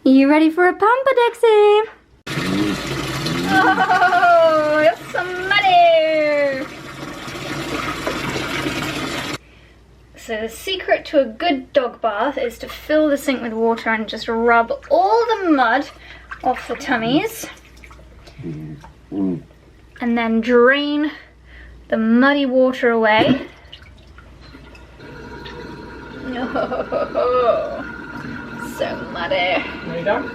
You ready for a pamper, Dexy? Oh, it's some muddy. So the secret to a good dog bath is to fill the sink with water and just rub all the mud off the tummies. And then drain the muddy water away. Oh. So muddy. Are you done?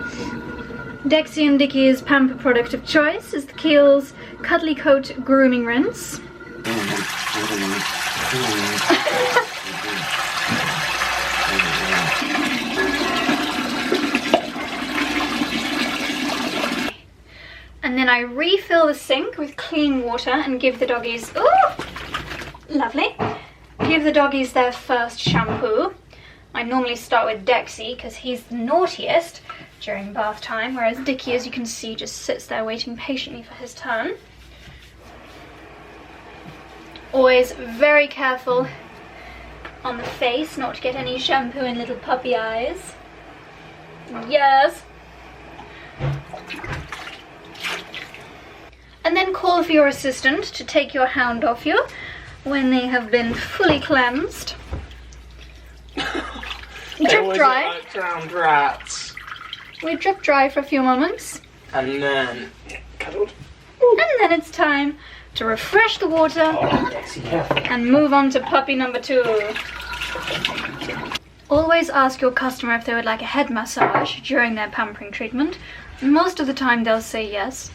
Dexy and Dickie's pamper product of choice is the Kiehl's Cuddly Coat Grooming Rinse. And then I refill the sink with clean water and give the doggies, ooh, lovely, give the doggies their first shampoo. I normally start with Dexy because he's the naughtiest during bath time, whereas Dickie, as you can see, just sits there waiting patiently for his turn. Always very careful on the face not to get any shampoo in little puppy eyes. Yes. And then call for your assistant to take your hound off you when they have been fully cleansed. Drip dry. Like drowned rats. We drip dry for a few moments. And then cuddled. And then it's time to refresh the water Dexy, careful. and move on to puppy number 2. Always ask your customer if they would like a head massage during their pampering treatment. Most of the time they'll say yes.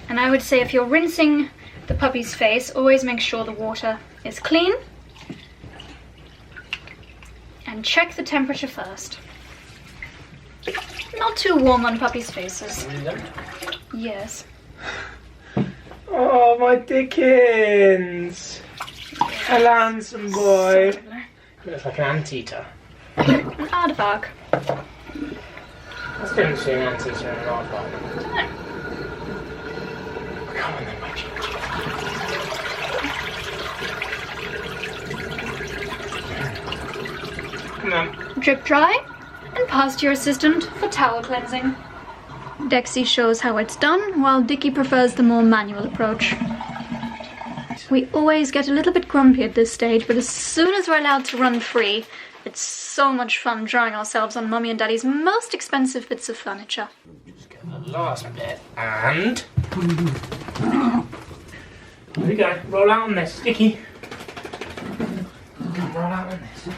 And I would say if you're rinsing the puppy's face, always make sure the water is clean. And check the temperature first. Not too warm on puppies' faces. Yes. Oh, my Dickens! A handsome boy. Looks like an anteater. An aardvark. What's the difference between an anteater and an aardvark? Come on then, my dear. Come on. Drip dry and pass to your assistant for towel cleansing. Dexy shows how it's done, while Dickie prefers the more manual approach. We always get a little bit grumpy at this stage, but as soon as we're allowed to run free, it's so much fun drying ourselves on Mummy and Daddy's most expensive bits of furniture. Just get the last bit and... There we go. Roll out on this, Dickie. Roll out on this.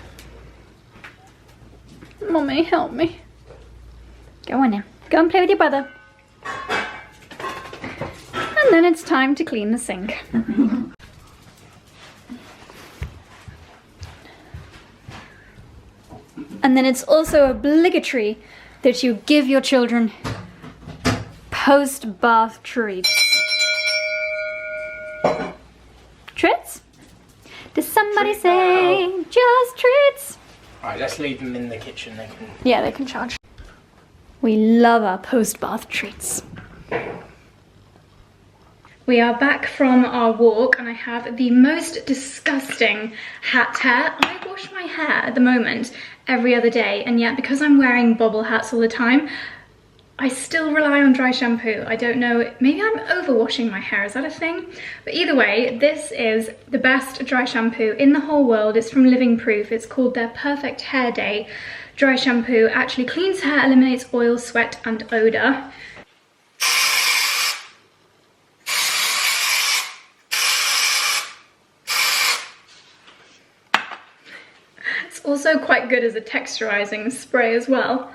Mummy, help me. Go on now. Go and play with your brother. And then it's time to clean the sink. And then it's also obligatory that you give your children post-bath treats. Treats? Did somebody say just treats? Alright, let's leave them in the kitchen. Yeah, they can charge. We love our post-bath treats. We are back from our walk and I have the most disgusting hat hair. I wash my hair at the moment every other day, and yet because I'm wearing bobble hats all the time, I still rely on dry shampoo. I don't know, maybe I'm overwashing my hair, is that a thing? But either way, this is the best dry shampoo in the whole world. It's from Living Proof. It's called their Perfect Hair Day dry shampoo. Actually cleans hair, eliminates oil, sweat and odor. It's also quite good as a texturizing spray as well.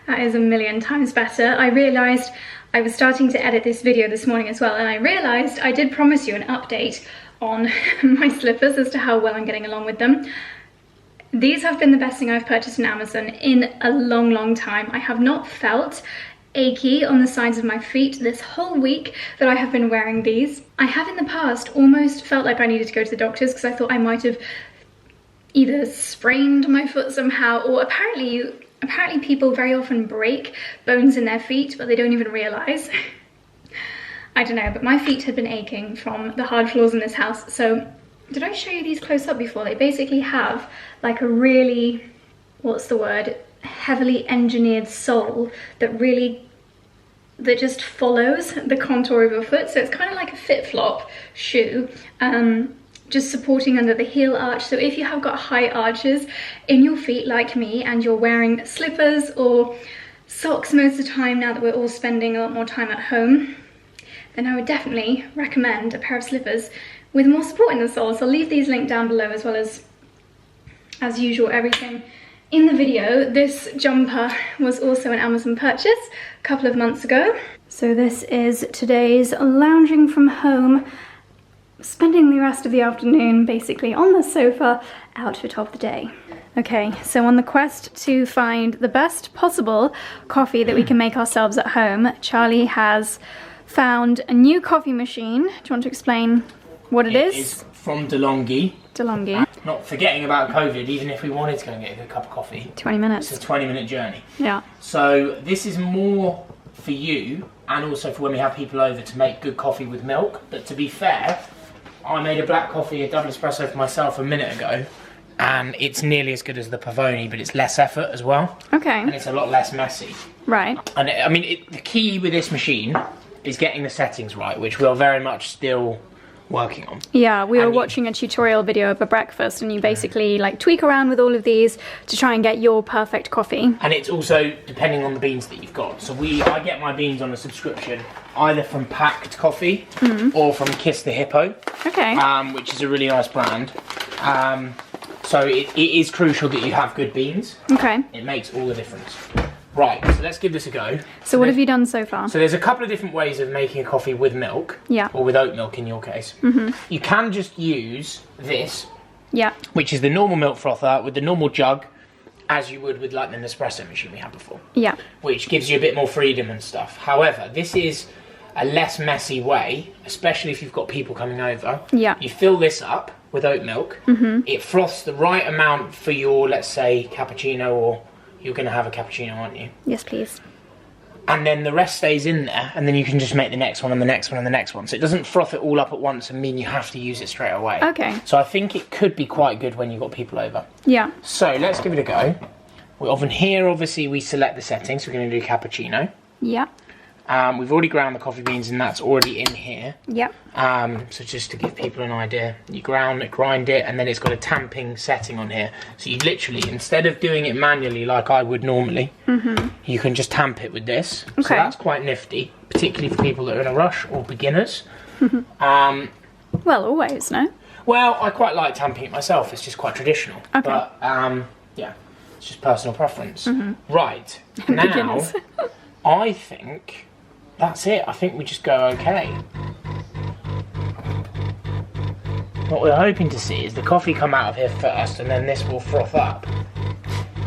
That is a million times better. I realised I was starting to edit this video this morning as well, and I realised I did promise you an update on my slippers as to how well I'm getting along with them. These have been the best thing I've purchased on Amazon in a long, long time. I have not felt achy on the sides of my feet this whole week that I have been wearing these. I have in the past almost felt like I needed to go to the doctors because I thought I might have either sprained my foot somehow, or apparently people very often break bones in their feet, but they don't even realise. I don't know, but my feet had been aching from the hard floors in this house. So, did I show you these close up before? They basically have like a really, what's the word, heavily engineered sole that just follows the contour of your foot. So it's kind of like a flip-flop shoe. Just supporting under the heel arch. So if you have got high arches in your feet like me and you're wearing slippers or socks most of the time now that we're all spending a lot more time at home, then I would definitely recommend a pair of slippers with more support in the soles. I'll leave these linked down below, as well as usual, everything in the video. This jumper was also an Amazon purchase a couple of months ago. So this is today's lounging from home, spending the rest of the afternoon basically on the sofa outfit of the day. Okay, so on the quest to find the best possible coffee that we can make ourselves at home, Charlie has found a new coffee machine. Do you want to explain what it is? It is from DeLonghi. DeLonghi. Not forgetting about COVID, even if we wanted to go and get a good cup of coffee. 20 minutes. It's a 20-minute journey. Yeah. So this is more for you, and also for when we have people over, to make good coffee with milk. But to be fair, I made a black coffee, a double espresso for myself a minute ago, and it's nearly as good as the Pavoni, but it's less effort as well. Okay. And it's a lot less messy. Right. And I mean, the key with this machine is getting the settings right, which we're very much still working on. Yeah, we were watching a tutorial video of a breakfast, and you basically like tweak around with all of these to try and get your perfect coffee. And it's also depending on the beans that you've got. So I get my beans on a subscription, either from Packed Coffee or from Kiss the Hippo. Okay. Which is a really nice brand. So it is crucial that you have good beans. Okay. It makes all the difference. Right, so let's give this a go. So what have you done so far? So there's a couple of different ways of making a coffee with milk. Yeah. Or with oat milk in your case. You can just use this. Yeah. Which is the normal milk frother with the normal jug, as you would with like the Nespresso machine we had before. Yeah. Which gives you a bit more freedom and stuff. However, this is a less messy way, especially if you've got people coming over. Yeah. You fill this up with oat milk. It froths the right amount for your, let's say, cappuccino, or you're going to have a cappuccino, aren't you? Yes, please. And then the rest stays in there, and then you can just make the next one and the next one and the next one. So it doesn't froth it all up at once and mean you have to use it straight away. Okay. So I think it could be quite good when you've got people over. Yeah. So let's give it a go. We're over here, obviously, we select the settings. We're going to do cappuccino. Yeah. We've already ground the coffee beans, and that's already in here. Yeah. So just to give people an idea, you grind it, and then it's got a tamping setting on here. So you literally, instead of doing it manually like I would normally, you can just tamp it with this. Okay. So that's quite nifty, particularly for people that are in a rush or beginners. Well, always, no? Well, I quite like tamping it myself. It's just quite traditional. Okay. But yeah, it's just personal preference. Right now, I think that's it. I think we just go okay. What we're hoping to see is the coffee come out of here first, and then this will froth up.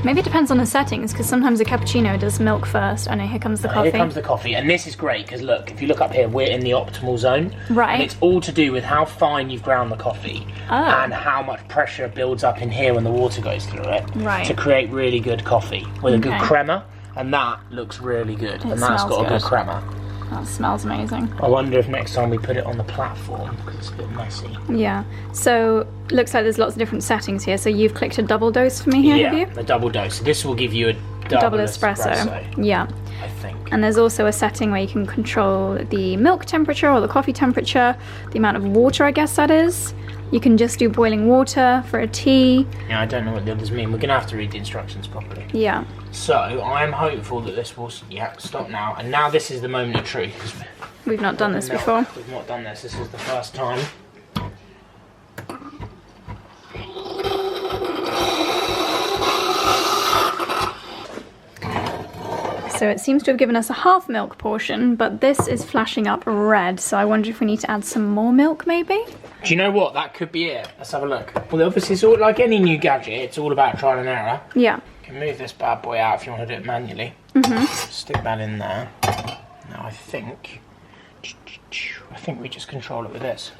Maybe it depends on the settings, because sometimes a cappuccino does milk first. Oh no, here comes the coffee. Here comes the coffee, and this is great because look, if you look up here, we're in the optimal zone. Right. And it's all to do with how fine you've ground the coffee and how much pressure builds up in here when the water goes through it to create really good coffee with a good crema, and that looks really good. And that's got a good crema. That smells amazing. I wonder if next time we put it on the platform, because it's a bit messy. Yeah, so looks like there's lots of different settings here. So you've clicked a double dose for me here, have you? Yeah, a double dose. So this will give you a double espresso. Yeah. I think. And there's also a setting where you can control the milk temperature or the coffee temperature, the amount of water, I guess that is. You can just do boiling water for a tea. Yeah, I don't know what the others mean. We're going to have to read the instructions properly. Yeah. So, I'm hopeful that this will... Yeah, stop now. And now this is the moment of truth. We've not done this before. We've not done this. This is the first time. So it seems to have given us a half milk portion, but this is flashing up red. So I wonder if we need to add some more milk, maybe? Do you know what? That could be it. Let's have a look. Well, obviously, it's all like any new gadget. It's all about trial and error. Yeah. You can move this bad boy out if you want to do it manually. Stick that in there. Now, I think we just control it with this.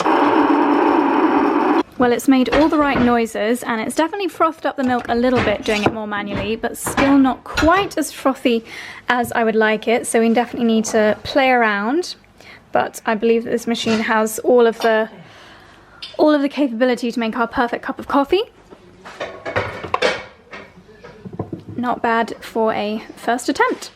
Well, it's made all the right noises, and it's definitely frothed up the milk a little bit doing it more manually, but still not quite as frothy as I would like it, so we definitely need to play around. But I believe that this machine has all of the capability to make our perfect cup of coffee. Not bad for a first attempt.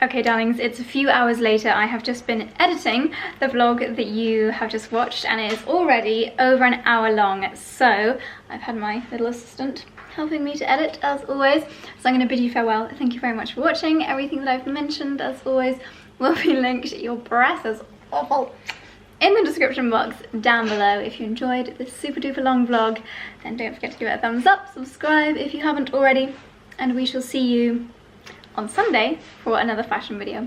Okay, darlings, it's a few hours later. I have just been editing the vlog that you have just watched, and it is already over an hour long. So I've had my little assistant helping me to edit, as always. So I'm going to bid you farewell. Thank you very much for watching. Everything that I've mentioned, as always, will be linked. Your breath is awful. In the description box down below. If you enjoyed this super duper long vlog, then don't forget to give it a thumbs up, subscribe if you haven't already, and we shall see you on Sunday for another fashion video.